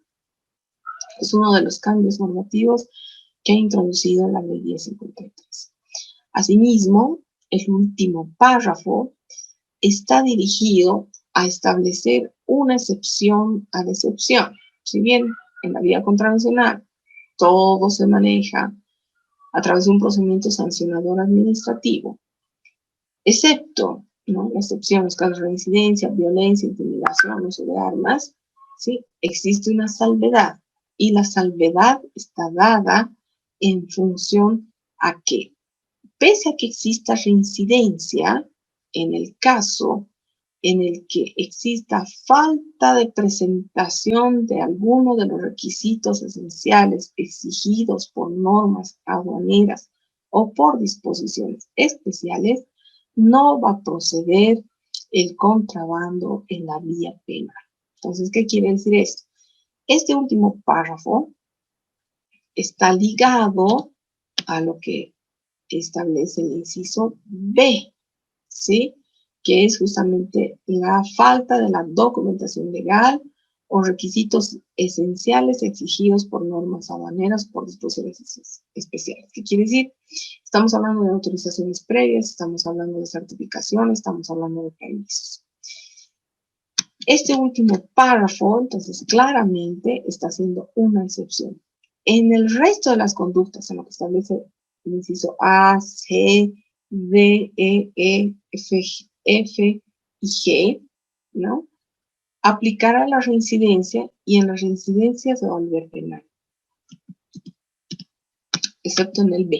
Es uno de los cambios normativos que ha introducido la ley 1053. Asimismo, el último párrafo, está dirigido a establecer una excepción a la excepción. Si bien en la vía contravencional todo se maneja a través de un procedimiento sancionador administrativo, excepto, ¿no?, la excepción, los casos de reincidencia, violencia, intimidación, uso de armas, ¿sí?, existe una salvedad, y la salvedad está dada en función a que, pese a que exista reincidencia, en el caso en el que exista falta de presentación de alguno de los requisitos esenciales exigidos por normas aduaneras o por disposiciones especiales, no va a proceder el contrabando en la vía penal. Entonces, ¿qué quiere decir esto? Este último párrafo está ligado a lo que establece el inciso B, ¿sí?, que es justamente la falta de la documentación legal o requisitos esenciales exigidos por normas aduaneras por disposiciones especiales. ¿Qué quiere decir? Estamos hablando de autorizaciones previas, estamos hablando de certificaciones, estamos hablando de permisos. Este último párrafo, entonces, claramente está haciendo una excepción. En el resto de las conductas, en lo que establece el inciso A, C, D, E, F y G, ¿no?, aplicará la reincidencia, y en la reincidencia se va a volver penal, excepto en el B.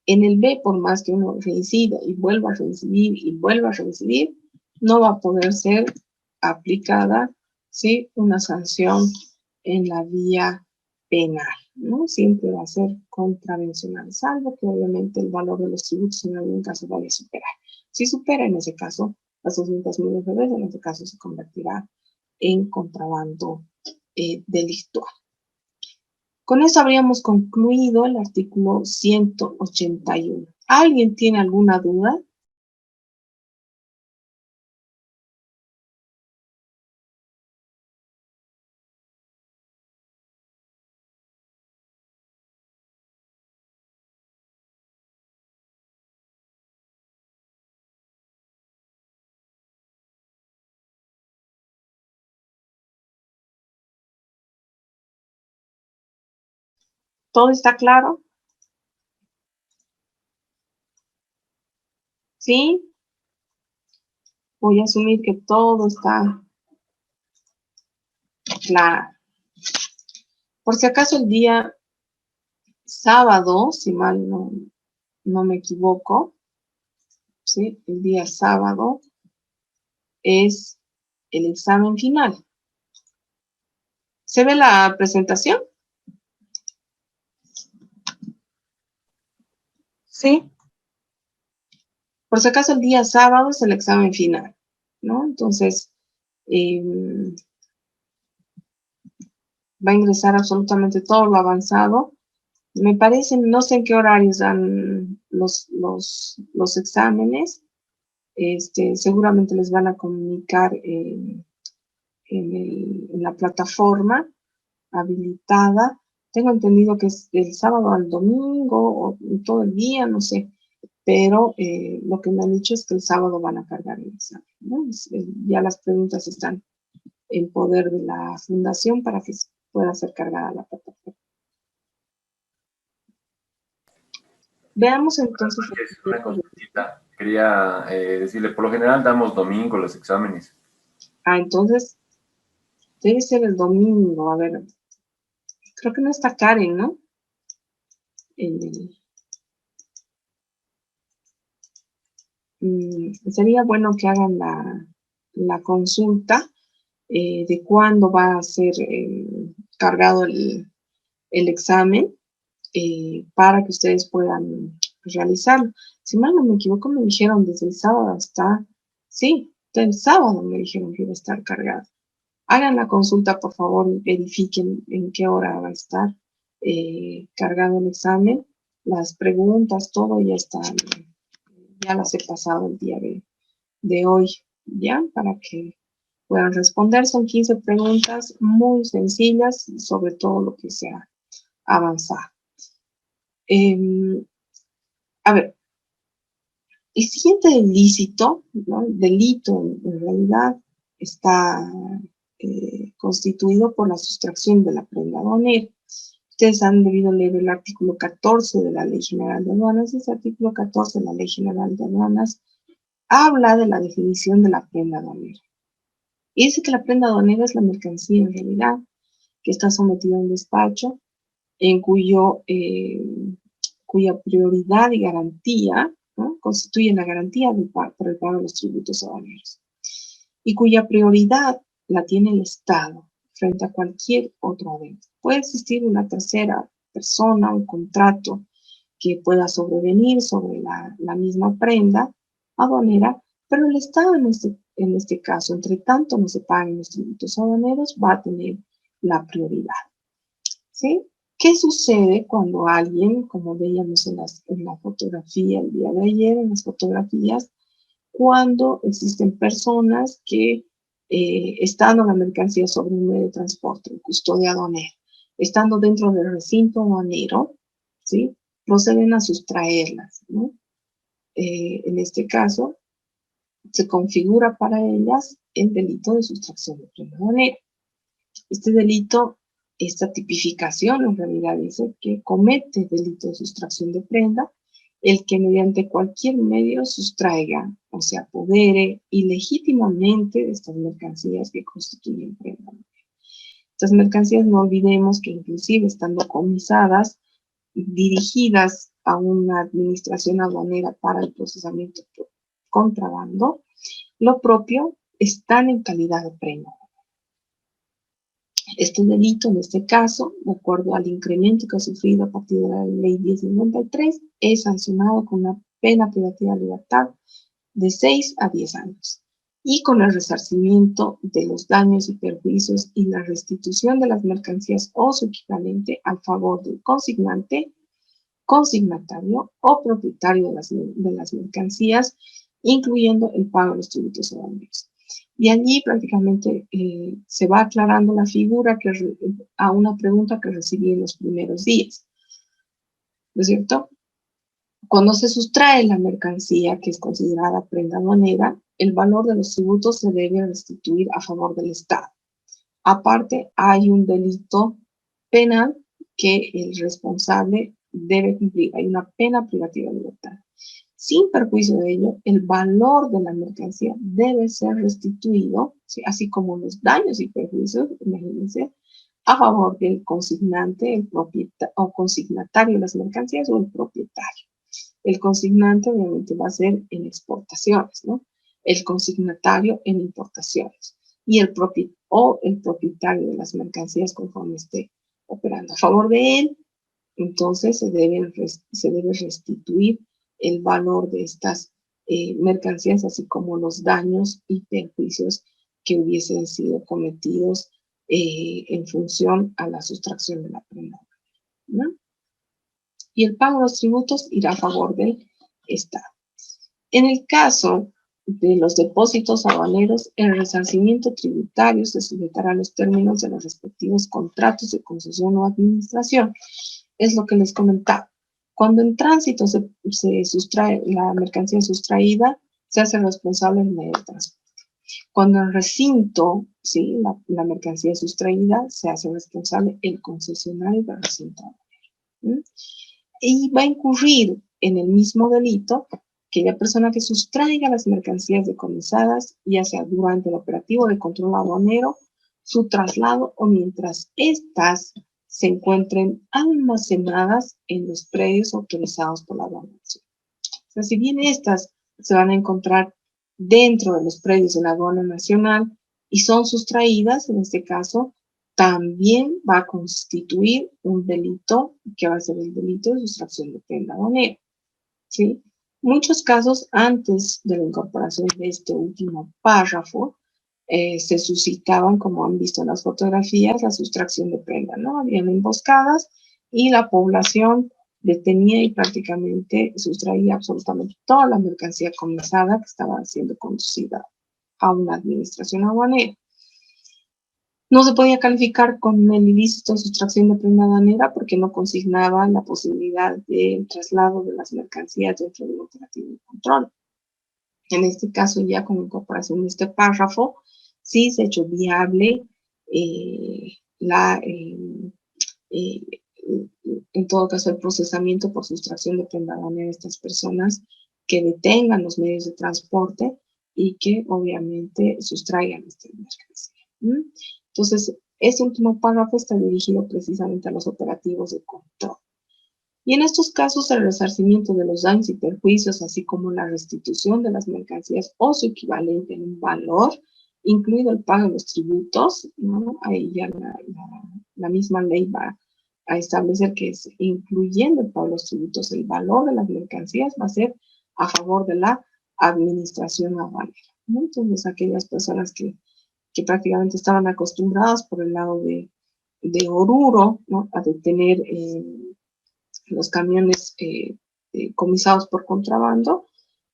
En el B, por más que uno reincida y vuelva a reincidir y vuelva a reincidir, no va a poder ser aplicada, ¿sí?, una sanción en la vía penal, ¿no? Siempre va a ser contravencional, salvo que obviamente el valor de los tributos en algún caso vaya a superar. Si supera, en ese caso, las 200.000 UF, en ese caso se convertirá en contrabando delictual. Con eso habríamos concluido el artículo 181. ¿Alguien tiene alguna duda? ¿Todo está claro? ¿Sí? Voy a asumir que todo está claro. Por si acaso el día sábado, si mal no me equivoco, ¿sí?, el día sábado es el examen final. ¿Se ve la presentación? Sí. Por si acaso el día sábado es el examen final, ¿no? Entonces, va a ingresar absolutamente todo lo avanzado. Me parece, no sé en qué horarios dan los exámenes. Seguramente les van a comunicar en la plataforma habilitada. Tengo entendido que es del sábado al domingo o todo el día, no sé. Pero lo que me han dicho es que el sábado van a cargar el examen, ¿no? Ya las preguntas están en poder de la fundación para que pueda ser cargada la plataforma. Veamos entonces. Una consultita. Quería decirle, por lo general damos domingo los exámenes. Entonces debe ser el domingo. A ver, creo que no está Karen, ¿no? Sería bueno que hagan la consulta de cuándo va a ser cargado el examen para que ustedes puedan realizarlo. Si mal no me equivoco, me dijeron desde el sábado hasta, sí, del sábado me dijeron que iba a estar cargado. Hagan la consulta, por favor, y verifiquen en qué hora va a estar cargado el examen. Las preguntas, todo ya están, ya las he pasado el día de hoy, ¿ya? Para que puedan responder. Son 15 preguntas muy sencillas, sobre todo lo que sea avanzado. A ver, El siguiente ilícito, ¿no? El delito en realidad está constituido por la sustracción de la prenda aduanera. Ustedes han debido leer el artículo 14 de la Ley General de Aduanas. Ese artículo 14 de la Ley General de Aduanas habla de la definición de la prenda aduanera. Y dice que la prenda aduanera es la mercancía en realidad que está sometida a un despacho en cuya prioridad y garantía, ¿no?, constituye la garantía para el pago de los tributos aduaneros, y cuya prioridad la tiene el Estado frente a cualquier otro evento. Puede existir una tercera persona, un contrato que pueda sobrevenir sobre la misma prenda aduanera, pero el Estado en este caso, entre tanto no se paguen los tributos aduaneros, va a tener la prioridad, ¿sí? ¿Qué sucede cuando alguien, como veíamos en la fotografía el día de ayer, en las fotografías, cuando existen personas que, estando la mercancía sobre un medio de transporte, en custodia aduanera, estando dentro del recinto aduanero, ¿sí?, proceden a sustraerlas, ¿no? En este caso, se configura para ellas el delito de sustracción de prenda aduanera. Este delito, esta tipificación en realidad dice que comete delito de sustracción de prenda el que mediante cualquier medio sustraiga o se apodere ilegítimamente de estas mercancías que constituyen prenda. Estas mercancías, no olvidemos que inclusive estando comisadas, dirigidas a una administración aduanera para el procesamiento por contrabando, lo propio están en calidad de prenda. Este delito, en este caso, de acuerdo al incremento que ha sufrido a partir de la Ley 1053, es sancionado con una pena privativa de libertad de 6 a 10 años y con el resarcimiento de los daños y perjuicios y la restitución de las mercancías o su equivalente al favor del consignante, consignatario o propietario de las mercancías, incluyendo el pago de los tributos aduaneros. Y allí prácticamente se va aclarando la figura a una pregunta que recibí en los primeros días, ¿no es cierto? Cuando se sustrae la mercancía que es considerada prenda aduanera, el valor de los tributos se debe restituir a favor del Estado. Aparte, hay un delito penal que el responsable debe cumplir. Hay una pena privativa de libertad. Sin perjuicio de ello, el valor de la mercancía debe ser restituido, ¿sí?, así como los daños y perjuicios, imagínense, a favor del consignante, el propietario o consignatario de las mercancías o el propietario. El consignante obviamente va a ser en exportaciones, ¿no? El consignatario en importaciones y el propietario de las mercancías conforme esté operando a favor de él. Entonces se debe restituir el valor de estas mercancías, así como los daños y perjuicios que hubiesen sido cometidos en función a la sustracción de la prenda, ¿no? Y el pago de los tributos irá a favor del Estado. En el caso de los depósitos aduaneros, el resarcimiento tributario se sujetará a los términos de los respectivos contratos de concesión o administración. Es lo que les comentaba. Cuando en tránsito se sustrae la mercancía sustraída, se hace responsable el medio de transporte. Cuando en recinto, ¿sí?, la mercancía sustraída, se hace responsable el concesionario del recinto. Y va a incurrir en el mismo delito aquella persona que sustraiga las mercancías decomisadas, ya sea durante el operativo de control aduanero, su traslado o mientras éstas se encuentren almacenadas en los predios autorizados por la aduana. O sea, si bien estas se van a encontrar dentro de los predios de la aduana nacional y son sustraídas, en este caso, también va a constituir un delito que va a ser el delito de sustracción de prenda aduanera, ¿sí? Muchos casos antes de la incorporación de este último párrafo se suscitaban, como han visto en las fotografías, la sustracción de prenda, ¿no? Habían emboscadas y la población detenía y prácticamente sustraía absolutamente toda la mercancía comisada que estaba siendo conducida a una administración aduanera. No se podía calificar con el ilícito de sustracción de prenda aduanera porque no consignaba la posibilidad del traslado de las mercancías dentro del operativo de control. En este caso, ya con incorporación de este párrafo, sí se ha hecho viable en todo caso, el procesamiento por sustracción de prenda aduanera de estas personas que detengan los medios de transporte y que obviamente sustraigan esta mercancía. Entonces, este último párrafo está dirigido precisamente a los operativos de control. Y en estos casos, el resarcimiento de los daños y perjuicios, así como la restitución de las mercancías o su equivalente en un valor, incluido el pago de los tributos, ¿no? Ahí ya la misma ley va a establecer que es, incluyendo el pago de los tributos, el valor de las mercancías va a ser a favor de la administración aduanera, ¿no? Entonces, aquellas personas que prácticamente estaban acostumbradas por el lado de Oruro, ¿no? A detener los camiones comisados por contrabando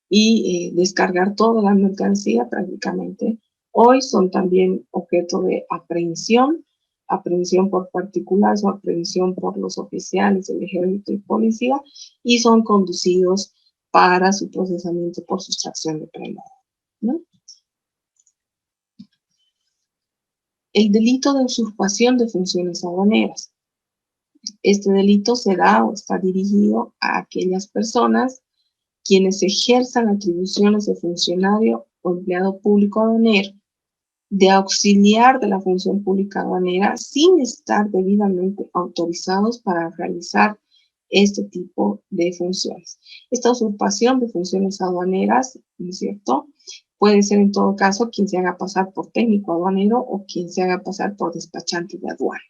y descargar toda la mercancía prácticamente. Hoy son también objeto de aprehensión por particulares o aprehensión por los oficiales del ejército y policía, y son conducidos para su procesamiento por sustracción de prenda, ¿no? El delito de usurpación de funciones aduaneras. Este delito se da o está dirigido a aquellas personas quienes ejerzan atribuciones de funcionario o empleado público aduanero, de auxiliar de la función pública aduanera sin estar debidamente autorizados para realizar este tipo de funciones. Esta usurpación de funciones aduaneras, ¿no es cierto?, puede ser en todo caso quien se haga pasar por técnico aduanero o quien se haga pasar por despachante de aduana,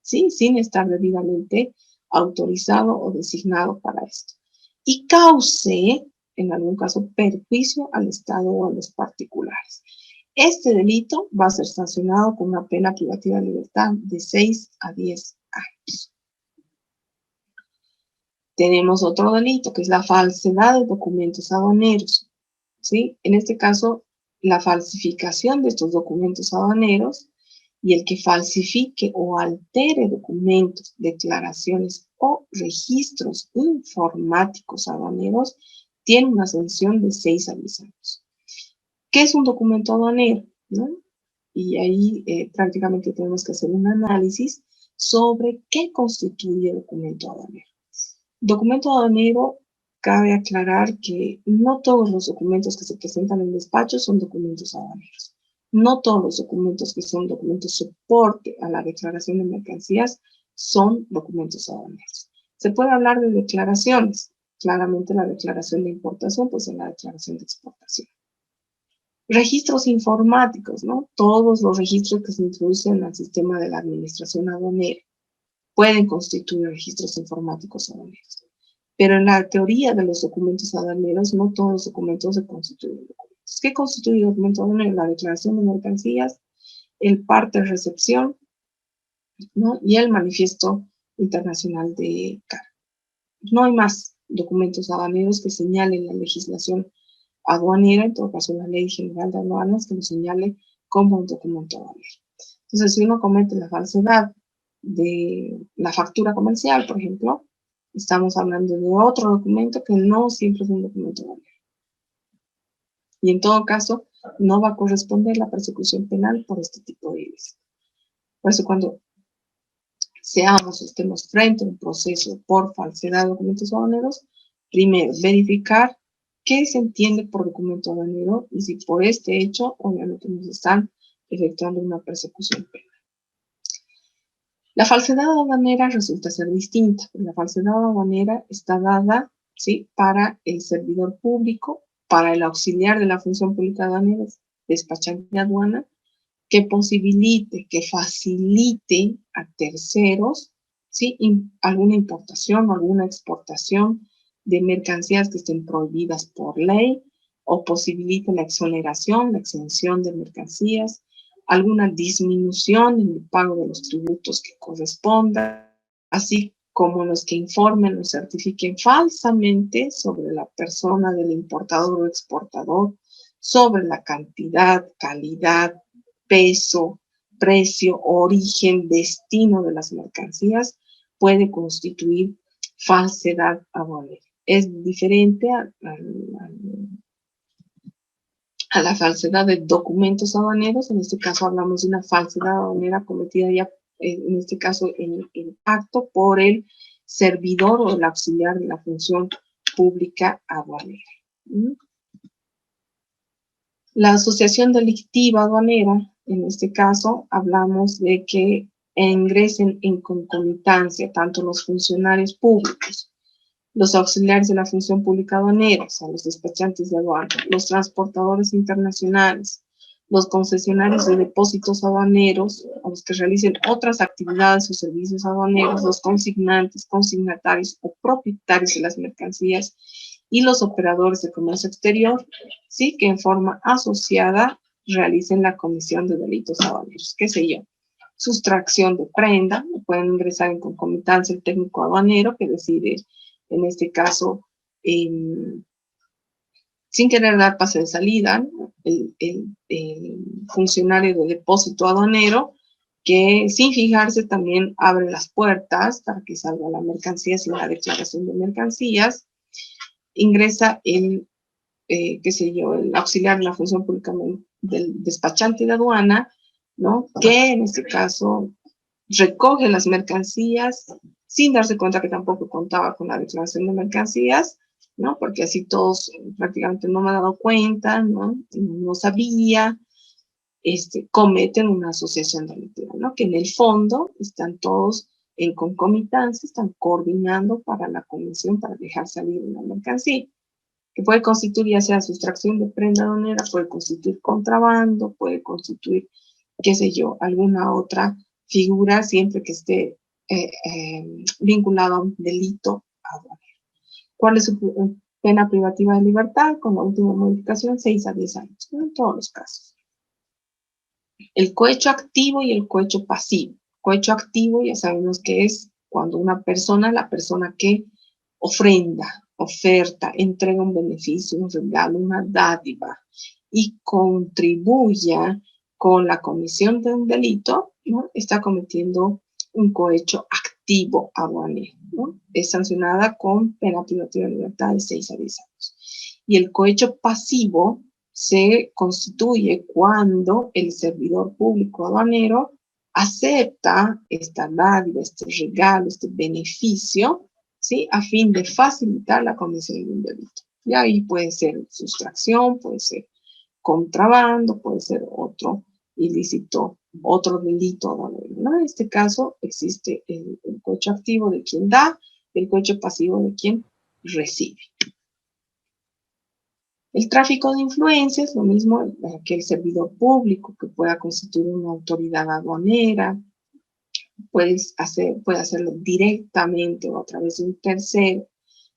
¿sí?, sin estar debidamente autorizado o designado para esto. Y cause, en algún caso, perjuicio al Estado o a los particulares. Este delito va a ser sancionado con una pena privativa de libertad de 6 a 10 años. Tenemos otro delito, que es la falsedad de documentos aduaneros, ¿sí? En este caso, la falsificación de estos documentos aduaneros y el que falsifique o altere documentos, declaraciones o registros informáticos aduaneros tiene una sanción de 6 a 10 años. ¿Qué es un documento aduanero?, ¿no? Y ahí prácticamente tenemos que hacer un análisis sobre qué constituye documento aduanero. Documento aduanero, cabe aclarar que no todos los documentos que se presentan en despacho son documentos aduaneros. No todos los documentos que son documentos soporte a la declaración de mercancías son documentos aduaneros. Se puede hablar de declaraciones. Claramente la declaración de importación, pues es la declaración de exportación. Registros informáticos, ¿no? Todos los registros que se introducen al sistema de la administración aduanera pueden constituir registros informáticos aduaneros. Pero en la teoría de los documentos aduaneros, no todos los documentos se constituyen documentos. ¿Qué constituye documento aduanero? La declaración de mercancías, el parte de recepción, ¿no? Y el manifiesto internacional de carga. No hay más documentos aduaneros que señalen la legislación aduanera, en todo caso la Ley General de Aduanas, que lo señale como un documento aduanero. Entonces, si uno comete la falsedad de la factura comercial, por ejemplo, estamos hablando de otro documento que no siempre es un documento aduanero. Y en todo caso, no va a corresponder la persecución penal por este tipo de ilícito. Por eso, cuando estemos frente a un proceso por falsedad de documentos aduaneros, primero, verificar qué se entiende por documento aduanero y si por este hecho, obviamente, nos están efectuando una persecución penal. La falsedad aduanera resulta ser distinta. La falsedad aduanera está dada, ¿sí?, para el servidor público, para el auxiliar de la función pública aduanera, despachante de aduana, que posibilite, que facilite a terceros, ¿sí?, alguna importación o alguna exportación de mercancías que estén prohibidas por ley, o posibilite la exoneración, la exención de mercancías, alguna disminución en el pago de los tributos que correspondan, así como los que informen o certifiquen falsamente sobre la persona del importador o exportador, sobre la cantidad, calidad, peso, precio, origen, destino de las mercancías, puede constituir falsedad aduanera. Es diferente a la falsedad de documentos aduaneros. En este caso hablamos de una falsedad aduanera cometida ya, en este caso, en acto por el servidor o el auxiliar de la función pública aduanera. La asociación delictiva aduanera, en este caso, hablamos de que ingresen en concomitancia tanto los funcionarios públicos, los auxiliares de la función pública aduanera, o sea, los despachantes de aduana, los transportadores internacionales, los concesionarios de depósitos aduaneros, a los que realicen otras actividades o servicios aduaneros, los consignantes, consignatarios o propietarios de las mercancías y los operadores de comercio exterior, sí, que en forma asociada realicen la comisión de delitos aduaneros, qué sé yo. Sustracción de prenda, pueden ingresar en concomitancia el técnico aduanero que decide, en este caso, sin querer dar pase de salida, el funcionario de depósito aduanero, que sin fijarse también abre las puertas para que salga la mercancía sin la declaración de mercancías, ingresa el, qué sé yo, el auxiliar de la función pública del despachante de aduana, ¿no? Que en este caso recoge las mercancías sin darse cuenta que tampoco contaba con la declaración de mercancías, ¿no? Porque así todos prácticamente no me han dado cuenta, ¿no? No sabía, cometen una asociación delictiva, ¿no? Que en el fondo están todos en concomitancia, están coordinando para la comisión, para dejar salir una mercancía, que puede constituir ya sea sustracción de prenda aduanera, puede constituir contrabando, puede constituir, qué sé yo, alguna otra figura, siempre que esté vinculado a un delito aduanero. ¿Cuál es su pena privativa de libertad? Con la última modificación, 6 a 10 años, ¿no? En todos los casos. El cohecho activo y el cohecho pasivo. Cohecho activo ya sabemos que es cuando una persona, la persona que ofrenda, oferta, entrega un beneficio, un regalo, una dádiva y contribuya con la comisión de un delito, ¿no? Está cometiendo un cohecho activo aduanero, ¿no? Es sancionada con pena privativa de libertad de 6 a 10 años. Y el cohecho pasivo se constituye cuando el servidor público aduanero acepta esta dádiva, este regalo, este beneficio, ¿sí? A fin de facilitar la comisión de un delito. Y ahí puede ser sustracción, puede ser contrabando, puede ser otro ilícito, otro delito aduanero, ¿no? En este caso existe el cohecho activo de quien da, el cohecho pasivo de quien recibe. El tráfico de influencias, lo mismo que el servidor público, que pueda constituir una autoridad aduanera, puede hacerlo directamente o a través de un tercero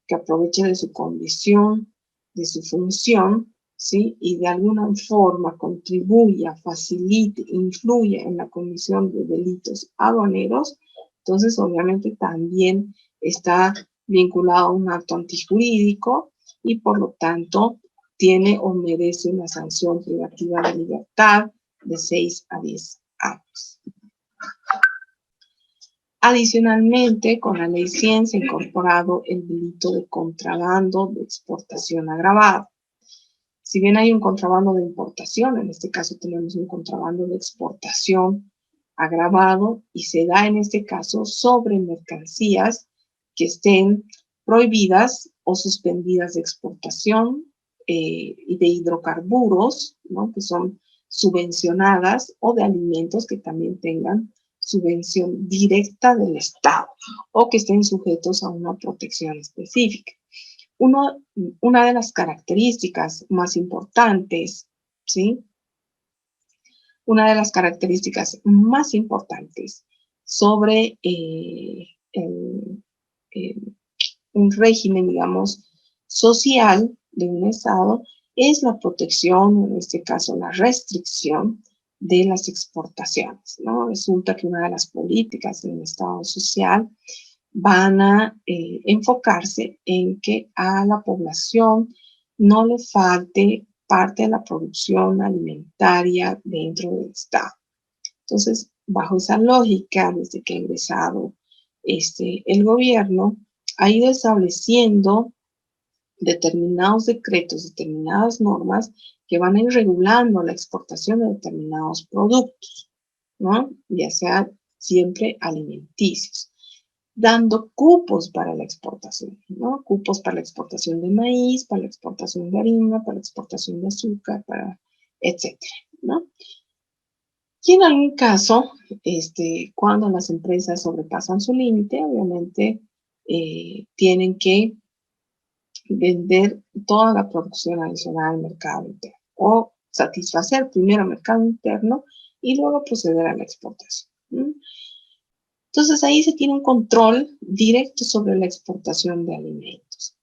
que aproveche de su condición, de su función, ¿sí? Y de alguna forma contribuya, facilite, influya en la comisión de delitos aduaneros. Entonces, obviamente, también está vinculado a un acto antijurídico y, por lo tanto, tiene o merece una sanción privativa de libertad de 6 a 10 años. Adicionalmente, con la Ley 100 se ha incorporado el delito de contrabando de exportación agravado. Si bien hay un contrabando de importación, en este caso tenemos un contrabando de exportación agravado y se da en este caso sobre mercancías que estén prohibidas o suspendidas de exportación y de hidrocarburos, ¿no? Que son subvencionadas, o de alimentos que también tengan subvención directa del Estado o que estén sujetos a una protección específica. Una de las características más importantes, ¿sí? Una de las características más importantes sobre un régimen, digamos, social de un Estado es la protección, en este caso la restricción de las exportaciones, ¿no? Resulta que una de las políticas de un Estado social van a enfocarse en que a la población no le falte parte de la producción alimentaria dentro del Estado. Entonces, bajo esa lógica, desde que ha ingresado el gobierno, ha ido estableciendo determinados decretos, determinadas normas que van a ir regulando la exportación de determinados productos, ¿no? Ya sea siempre alimenticios, dando cupos para la exportación, ¿no? Cupos para la exportación de maíz, para la exportación de harina, para la exportación de azúcar, etcétera, ¿no? Y en algún caso, cuando las empresas sobrepasan su límite, obviamente tienen que vender toda la producción adicional al mercado interno o satisfacer primero el mercado interno y luego proceder a la exportación, ¿no? Entonces ahí se tiene un control directo sobre la exportación de alimentos.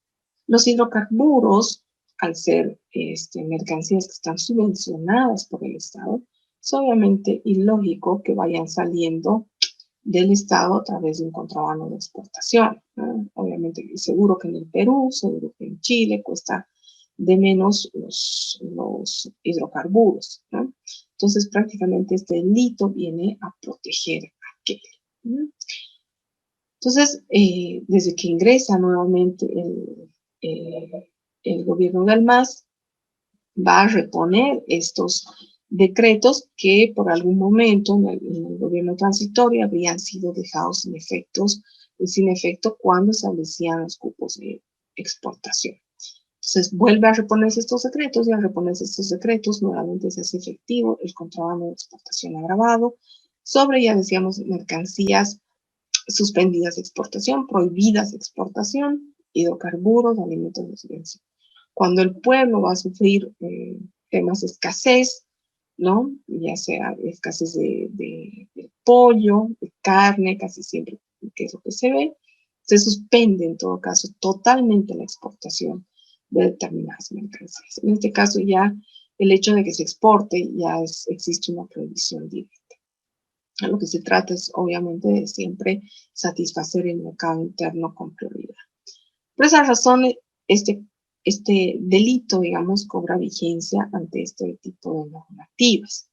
Los hidrocarburos, al ser mercancías que están subvencionadas por el Estado, es obviamente ilógico que vayan saliendo del Estado a través de un contrabando de exportación, ¿no? Obviamente, seguro que en el Perú, seguro que en Chile cuesta de menos los hidrocarburos, ¿no? Entonces, prácticamente este delito viene a proteger a aquel, ¿no? Entonces, desde que ingresa nuevamente el gobierno del MAS, va a reponer estos decretos que por algún momento en el gobierno transitorio habrían sido dejados sin efecto cuando establecían los cupos de exportación. Entonces vuelve a reponerse estos decretos y al reponerse estos decretos nuevamente se hace efectivo el contrabando de exportación agravado sobre, ya decíamos, mercancías suspendidas de exportación, prohibidas de exportación, hidrocarburos, alimentos de subvención. Cuando el pueblo va a sufrir temas de escasez, ¿no? Ya sea escasez de pollo, de carne, casi siempre, que es lo que se ve, se suspende en todo caso totalmente la exportación de determinadas mercancías. En este caso ya el hecho de que se exporte ya existe una prohibición directa. Lo que se trata es obviamente de siempre satisfacer el mercado interno con prioridad. Por esa razón, este delito, digamos, cobra vigencia ante este tipo de normativas.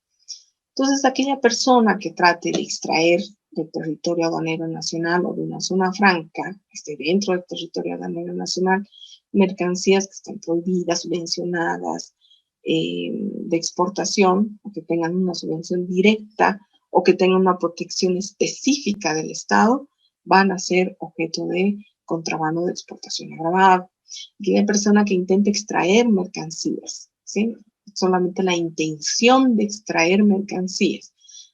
Entonces, aquella persona que trate de extraer del territorio aduanero nacional o de una zona franca, dentro del territorio aduanero nacional, mercancías que están prohibidas, subvencionadas, de exportación, o que tengan una subvención directa, o que tengan una protección específica del Estado, van a ser objeto de contrabando de exportación agravado. Aquella persona que intente extraer mercancías, ¿sí? Solamente la intención de extraer mercancías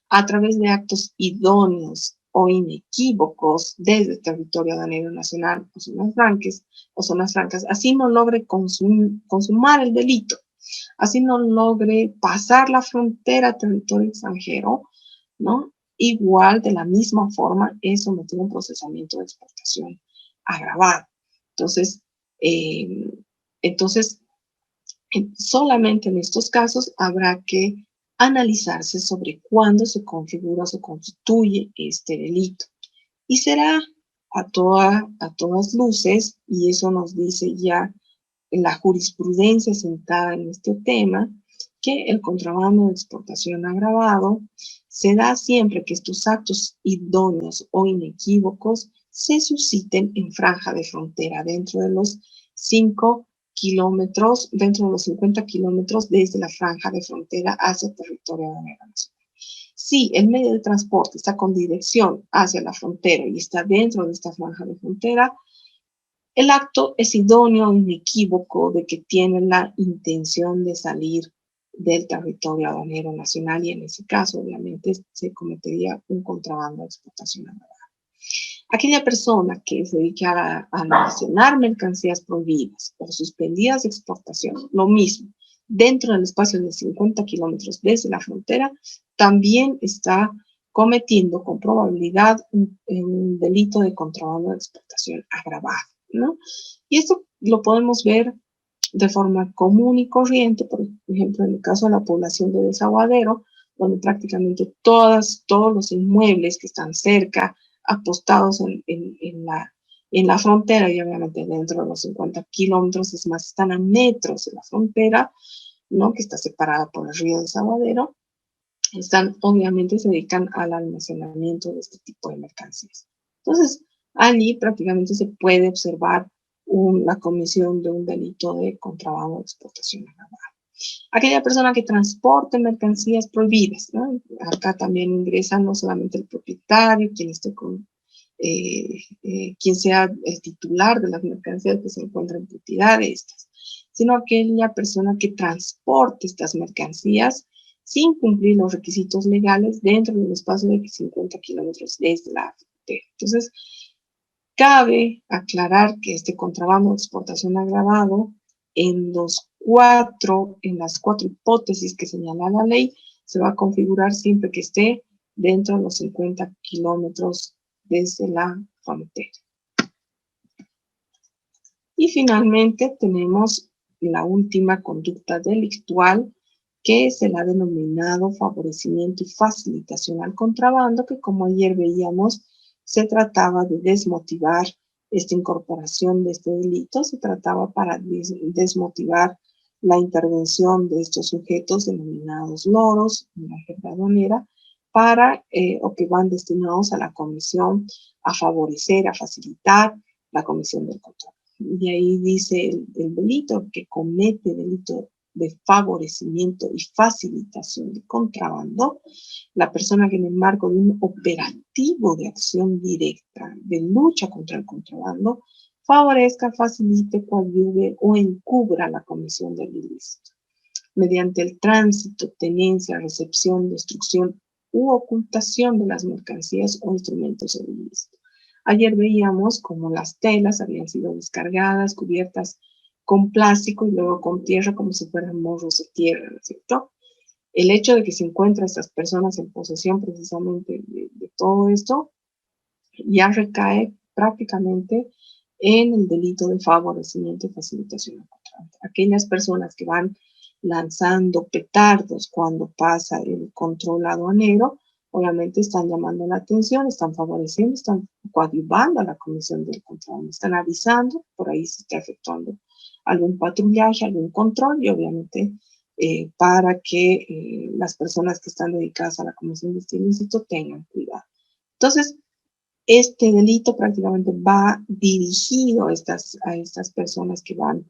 a través de actos idóneos o inequívocos desde el territorio aduanero nacional o zonas francas, así no logre consumar el delito, así no logre pasar la frontera a territorio extranjero, ¿no? Igual, de la misma forma, es sometido a un procesamiento de exportación agravado. Entonces, solamente en estos casos habrá que analizarse sobre cuándo se configura o se constituye este delito. Y será a todas luces, y eso nos dice ya la jurisprudencia sentada en este tema, que el contrabando de exportación agravado se da siempre que estos actos idóneos o inequívocos se susciten en franja de frontera dentro de los 5 kilómetros, dentro de los 50 kilómetros desde la franja de frontera hacia el territorio aduanero nacional. Si el medio de transporte está con dirección hacia la frontera y está dentro de esta franja de frontera, el acto es idóneo, inequívoco, de que tiene la intención de salir del territorio aduanero nacional y en ese caso, obviamente, se cometería un contrabando de exportación agravada. Aquella persona que se dedique a almacenar mercancías prohibidas o suspendidas de exportación, lo mismo, dentro del espacio de 50 kilómetros desde la frontera, también está cometiendo con probabilidad un delito de contrabando de exportación agravado, ¿no? Y esto lo podemos ver de forma común y corriente, por ejemplo, en el caso de la población de Desaguadero, donde prácticamente todos los inmuebles que están cerca, apostados en la frontera, y obviamente dentro de los 50 kilómetros, es más, están a metros de la frontera, ¿no? Que está separada por el río Desaguadero, obviamente se dedican al almacenamiento de este tipo de mercancías. Entonces, allí prácticamente se puede observar la comisión de un delito de contrabando de exportación agravada. Aquella persona que transporte mercancías prohibidas, ¿no? Acá también ingresan no solamente el propietario, quien esté con, quien sea el titular de las mercancías que se encuentran en propiedad de estas, sino aquella persona que transporte estas mercancías sin cumplir los requisitos legales dentro de un espacio de 50 kilómetros desde la frontera. Entonces, cabe aclarar que este contrabando de exportación agravado en las cuatro hipótesis que señala la ley se va a configurar siempre que esté dentro de los 50 kilómetros desde la frontera. Y finalmente tenemos la última conducta delictual, que se la ha denominado favorecimiento y facilitación al contrabando, que como ayer veíamos, se trataba de desmotivar esta incorporación de este delito, se trataba para desmotivar la intervención de estos sujetos denominados loros en la jerga aduanera, o que van destinados a la comisión, a favorecer, a facilitar la comisión del contrabando. Y ahí dice el delito que comete delito de favorecimiento y facilitación de contrabando, la persona que en el marco de un operativo de acción directa de lucha contra el contrabando favorezca, facilite, coadyuve o encubra la comisión del ilícito mediante el tránsito, tenencia, recepción, destrucción u ocultación de las mercancías o instrumentos del ilícito. Ayer veíamos cómo las telas habían sido descargadas, cubiertas con plástico y luego con tierra como si fueran morros de tierra, ¿no es cierto? El hecho de que se encuentren estas personas en posesión precisamente de todo esto ya recae prácticamente en el delito de favorecimiento y facilitación al contrabando. Aquellas personas que van lanzando petardos cuando pasa el control aduanero, obviamente están llamando la atención, están favoreciendo, están coadyuvando a la comisión del contrabando, están avisando, por ahí se está efectuando algún patrullaje, algún control y obviamente para que las personas que están dedicadas a la comisión de este ilícito tengan cuidado. Entonces, este delito prácticamente va dirigido a estas personas que van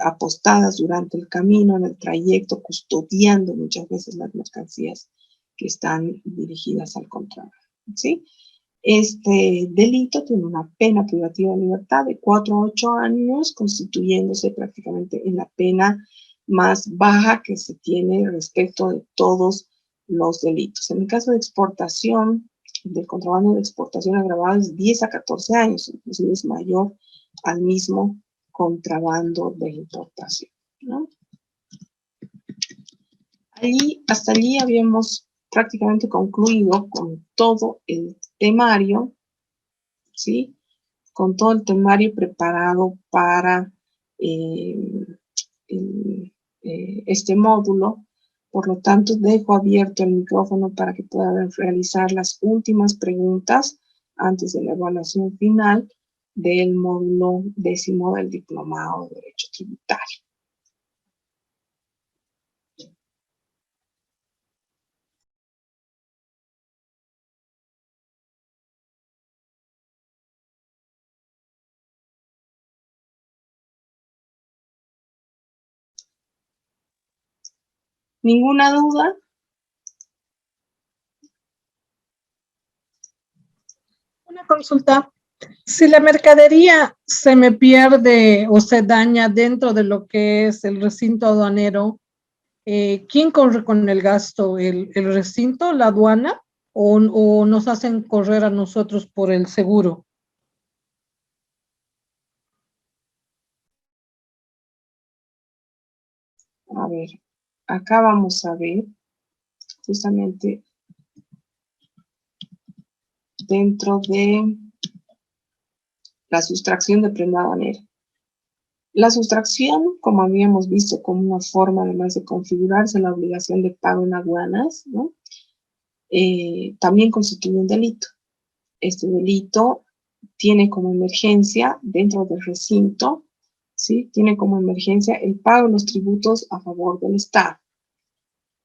apostadas durante el camino, en el trayecto, custodiando muchas veces las mercancías que están dirigidas al contrabando, ¿sí? Este delito tiene una pena privativa de libertad de 4 a 8 años, constituyéndose prácticamente en la pena más baja que se tiene respecto de todos los delitos. En el caso de exportación, del contrabando de exportación agravado es 10 a 14 años, inclusive es mayor al mismo contrabando de importación, ¿no? Hasta allí habíamos prácticamente concluido con todo el temario, ¿sí? Con todo el temario preparado para este módulo. Por lo tanto, dejo abierto el micrófono para que puedan realizar las últimas preguntas antes de la evaluación final del módulo 10º del Diplomado de Derecho Tributario. ¿Ninguna duda? Una consulta. Si la mercadería se me pierde o se daña dentro de lo que es el recinto aduanero, ¿quién corre con el gasto? ¿El recinto, la aduana? ¿O nos hacen correr a nosotros por el seguro? A ver, acá vamos a ver justamente dentro de la sustracción de prenda aduanera. La sustracción, como habíamos visto, como una forma además de configurarse la obligación de pago en aduanas, ¿no? También constituye un delito. Este delito tiene como emergencia dentro del recinto, ¿sí? Tiene como emergencia el pago de los tributos a favor del Estado,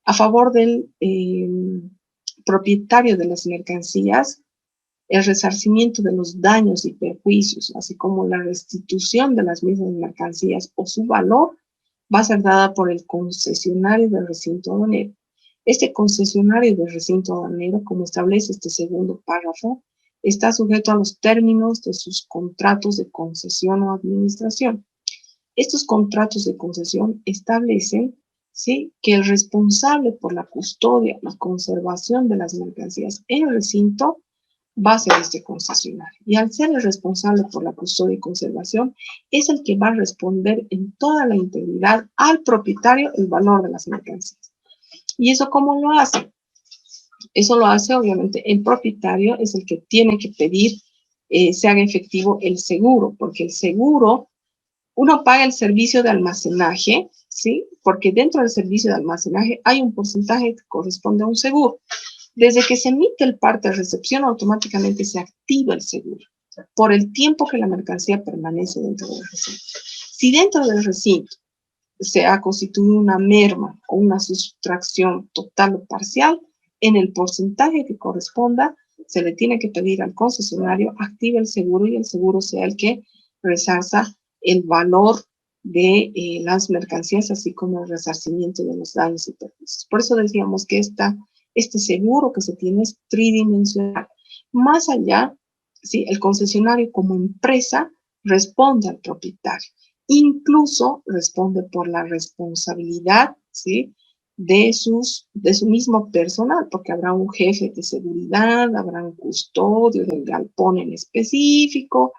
a favor del propietario de las mercancías, el resarcimiento de los daños y perjuicios, así como la restitución de las mismas mercancías o su valor va a ser dada por el concesionario del recinto aduanero. Este concesionario del recinto aduanero, como establece este segundo párrafo, está sujeto a los términos de sus contratos de concesión o administración. Estos contratos de concesión establecen, ¿sí?, que el responsable por la custodia y conservación de las mercancías en el recinto va a ser este concesionario. Y al ser el responsable por la custodia y conservación, es el que va a responder en toda la integridad al propietario el valor de las mercancías. ¿Y eso cómo lo hace? Eso lo hace, obviamente, el propietario es el que tiene que pedir se haga efectivo el seguro, porque el seguro, uno paga el servicio de almacenaje, ¿sí? Porque dentro del servicio de almacenaje hay un porcentaje que corresponde a un seguro. Desde que se emite el parte de recepción, automáticamente se activa el seguro por el tiempo que la mercancía permanece dentro del recinto. Si dentro del recinto se ha constituido una merma o una sustracción total o parcial, en el porcentaje que corresponda, se le tiene que pedir al concesionario active el seguro y el seguro sea el que resarza el valor de las mercancías, así como el resarcimiento de los daños y perjuicios. Por eso decíamos que este seguro que se tiene es tridimensional. Más allá, ¿sí?, el concesionario como empresa responde al propietario. Incluso responde por la responsabilidad, ¿sí?, de su mismo personal, porque habrá un jefe de seguridad, habrá un custodio del galpón en específico,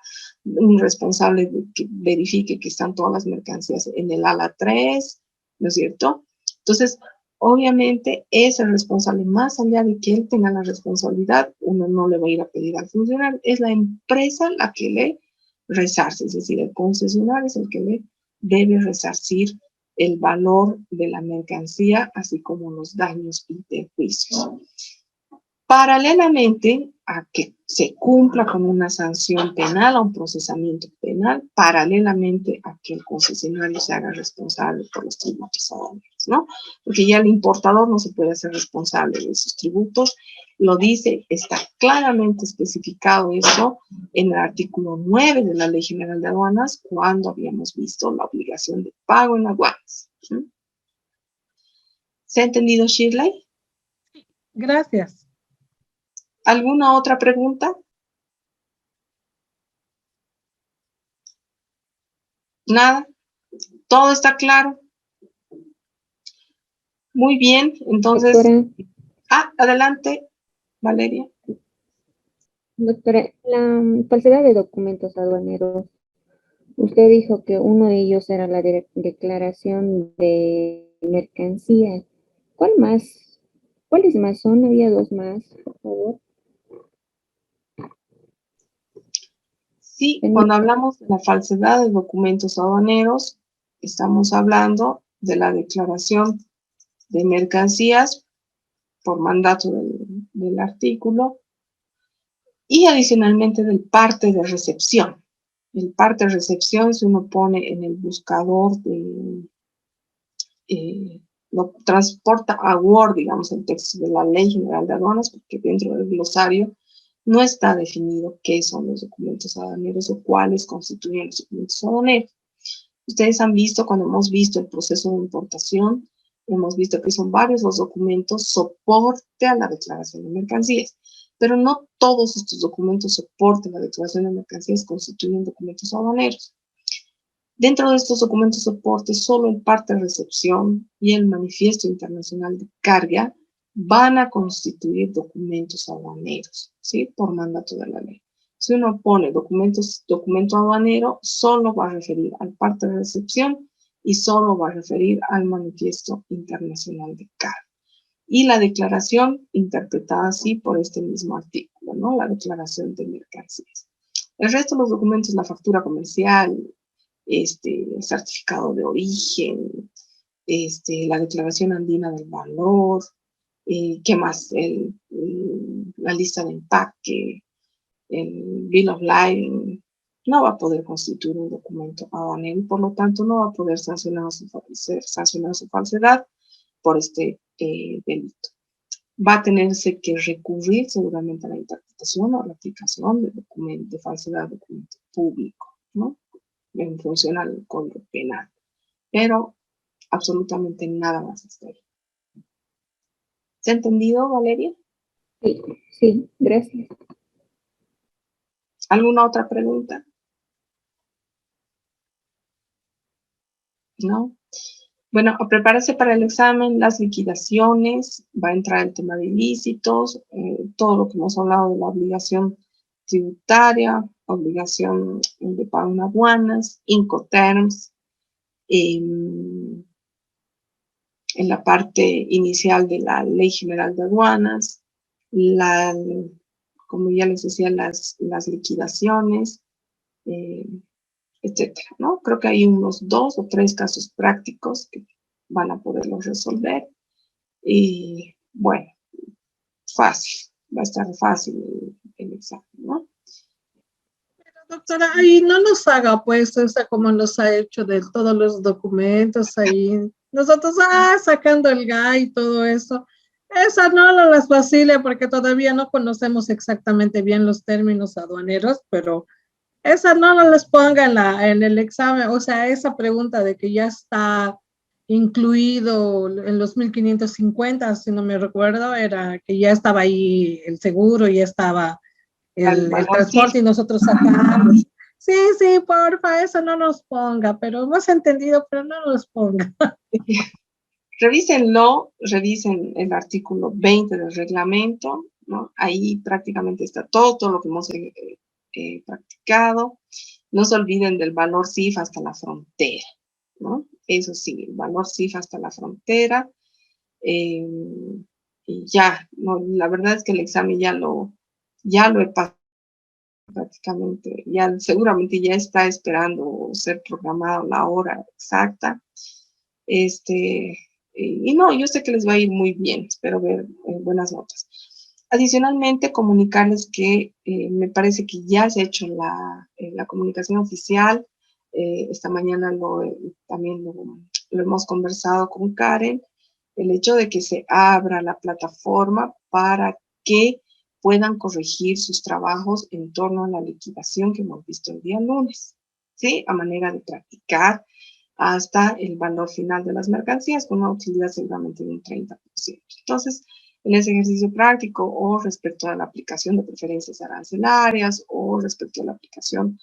un responsable que verifique que están todas las mercancías en el ala 3, ¿no es cierto? Entonces, obviamente es el responsable, más allá de que él tenga la responsabilidad, uno no le va a ir a pedir al funcionario, es la empresa la que le resarce, es decir, el concesionario es el que le debe resarcir el valor de la mercancía, así como los daños y perjuicios. Paralelamente a que se cumpla con una sanción penal o un procesamiento penal, paralelamente a que el concesionario se haga responsable por los tributos aduaneros, ¿no? Porque ya el importador no se puede hacer responsable de esos tributos, lo dice, está claramente especificado eso en el artículo 9 de la Ley General de Aduanas, cuando habíamos visto la obligación de pago en aduanas. ¿Sí? ¿Se ha entendido, Shirley? Gracias. ¿Alguna otra pregunta? Nada. ¿Todo está claro? Muy bien, entonces... Doctora, adelante, Valeria. doctora, la falsedad de documentos aduaneros, usted dijo que uno de ellos era la declaración de mercancía. ¿Cuál más? ¿Cuáles más son? Había dos más, por favor. Sí, Tenía- cuando hablamos de la falsedad de documentos aduaneros, estamos hablando de la declaración de mercancías por mandato del artículo y adicionalmente del parte de recepción. El parte de recepción, si uno pone en el buscador lo transporta a Word, digamos, el texto de la Ley General de Aduanas, porque dentro del glosario no está definido qué son los documentos aduaneros o cuáles constituyen los documentos aduaneros. Ustedes han visto, cuando hemos visto el proceso de importación, hemos visto que son varios los documentos soporte a la declaración de mercancías, pero no todos estos documentos soporte a la declaración de mercancías constituyen documentos aduaneros. Dentro de estos documentos soporte, solo el parte de recepción y el manifiesto internacional de carga van a constituir documentos aduaneros, ¿sí? Por mandato de la ley. Si uno pone documento aduanero, solo va a referir al parte de recepción y solo va a referir al manifiesto internacional de carga. Y la declaración interpretada así por este mismo artículo, ¿no? La declaración de mercancías. El resto de los documentos, la factura comercial, el certificado de origen, la declaración andina del valor, ¿qué más? La lista de empaque, el Bill of Lading, no va a poder constituir un documento aduanero y por lo tanto no va a poder ser sancionar su falsedad por este delito. Va a tenerse que recurrir seguramente a la interpretación o a la aplicación de falsedad de documento público, ¿no? En función al Código Penal. Pero absolutamente nada más exterior. ¿Se ha entendido, Valeria? Sí, sí, gracias. ¿Alguna otra pregunta? ¿No? Bueno, prepárese para el examen, las liquidaciones, va a entrar el tema de ilícitos, todo lo que hemos hablado de la obligación tributaria, obligación de pago en aduanas, Incoterms, en la parte inicial de la Ley General de Aduanas, como ya les decía, las liquidaciones, etcétera, ¿no? Creo que hay unos 2 o 3 casos prácticos que van a poderlos resolver. Y bueno, fácil, va a estar fácil el examen, ¿no? Doctora, ahí no nos haga pues esa como nos ha hecho de todos los documentos ahí. Nosotros, sacando el GAI y todo eso. Esa no las vacile porque todavía no conocemos exactamente bien los términos aduaneros, pero esa no las ponga en el examen. O sea, esa pregunta de que ya está incluido en los 1550, si no me recuerdo, era que ya estaba ahí el seguro, ya estaba el transporte y nosotros sacamos. Sí, sí, porfa, eso no nos ponga, pero hemos entendido, pero no nos ponga. Revísenlo, revisen el artículo 20 del reglamento, ¿no? Ahí prácticamente está todo lo que hemos practicado. No se olviden del valor CIF hasta la frontera, ¿no? Eso sí, el valor CIF hasta la frontera. Y ya, no, la verdad es que el examen ya lo he pasado prácticamente, ya seguramente ya está esperando ser programado la hora exacta. Y no, yo sé que les va a ir muy bien, espero ver buenas notas. Adicionalmente, comunicarles que me parece que ya se ha hecho la comunicación oficial. Esta mañana también lo hemos conversado con Karen, el hecho de que se abra la plataforma para que puedan corregir sus trabajos en torno a la liquidación que hemos visto el día lunes, ¿sí? A manera de practicar hasta el valor final de las mercancías con una utilidad seguramente de un 30%. Entonces, en ese ejercicio práctico o respecto a la aplicación de preferencias arancelarias o respecto a la aplicación,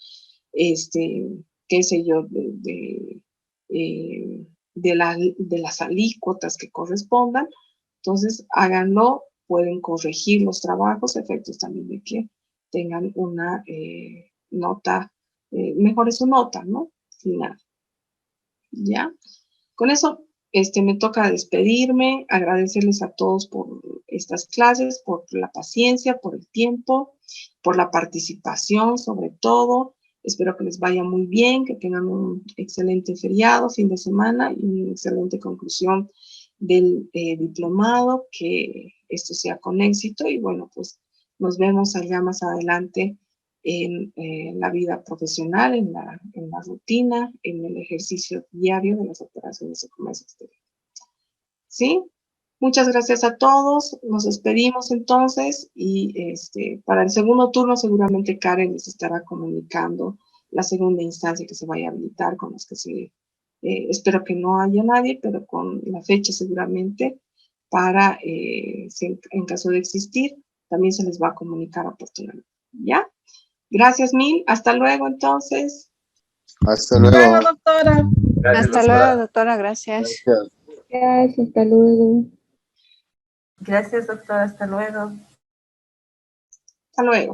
qué sé yo, de las alícuotas que correspondan, entonces háganlo, pueden corregir los trabajos, efectos también de que tengan una nota, mejore su nota, ¿no? Final. ¿Ya? Con eso me toca despedirme, agradecerles a todos por estas clases, por la paciencia, por el tiempo, por la participación sobre todo. Espero que les vaya muy bien, que tengan un excelente feriado, fin de semana y una excelente conclusión del diplomado, que esto sea con éxito y bueno, pues nos vemos allá más adelante en la vida profesional, en la rutina, en el ejercicio diario de las operaciones de comercio exterior. ¿Sí? Muchas gracias a todos. Nos despedimos entonces y para el segundo turno seguramente Karen les estará comunicando la segunda instancia que se vaya a habilitar con los que espero que no haya nadie, pero con la fecha seguramente para, en caso de existir, también se les va a comunicar oportunamente. ¿Ya? Gracias mil. Hasta luego entonces. Hasta luego. Doctora. Gracias, Hasta doctora. luego, doctora, gracias. Gracias. Gracias, hasta luego. Gracias, doctora. Hasta luego. Hasta luego.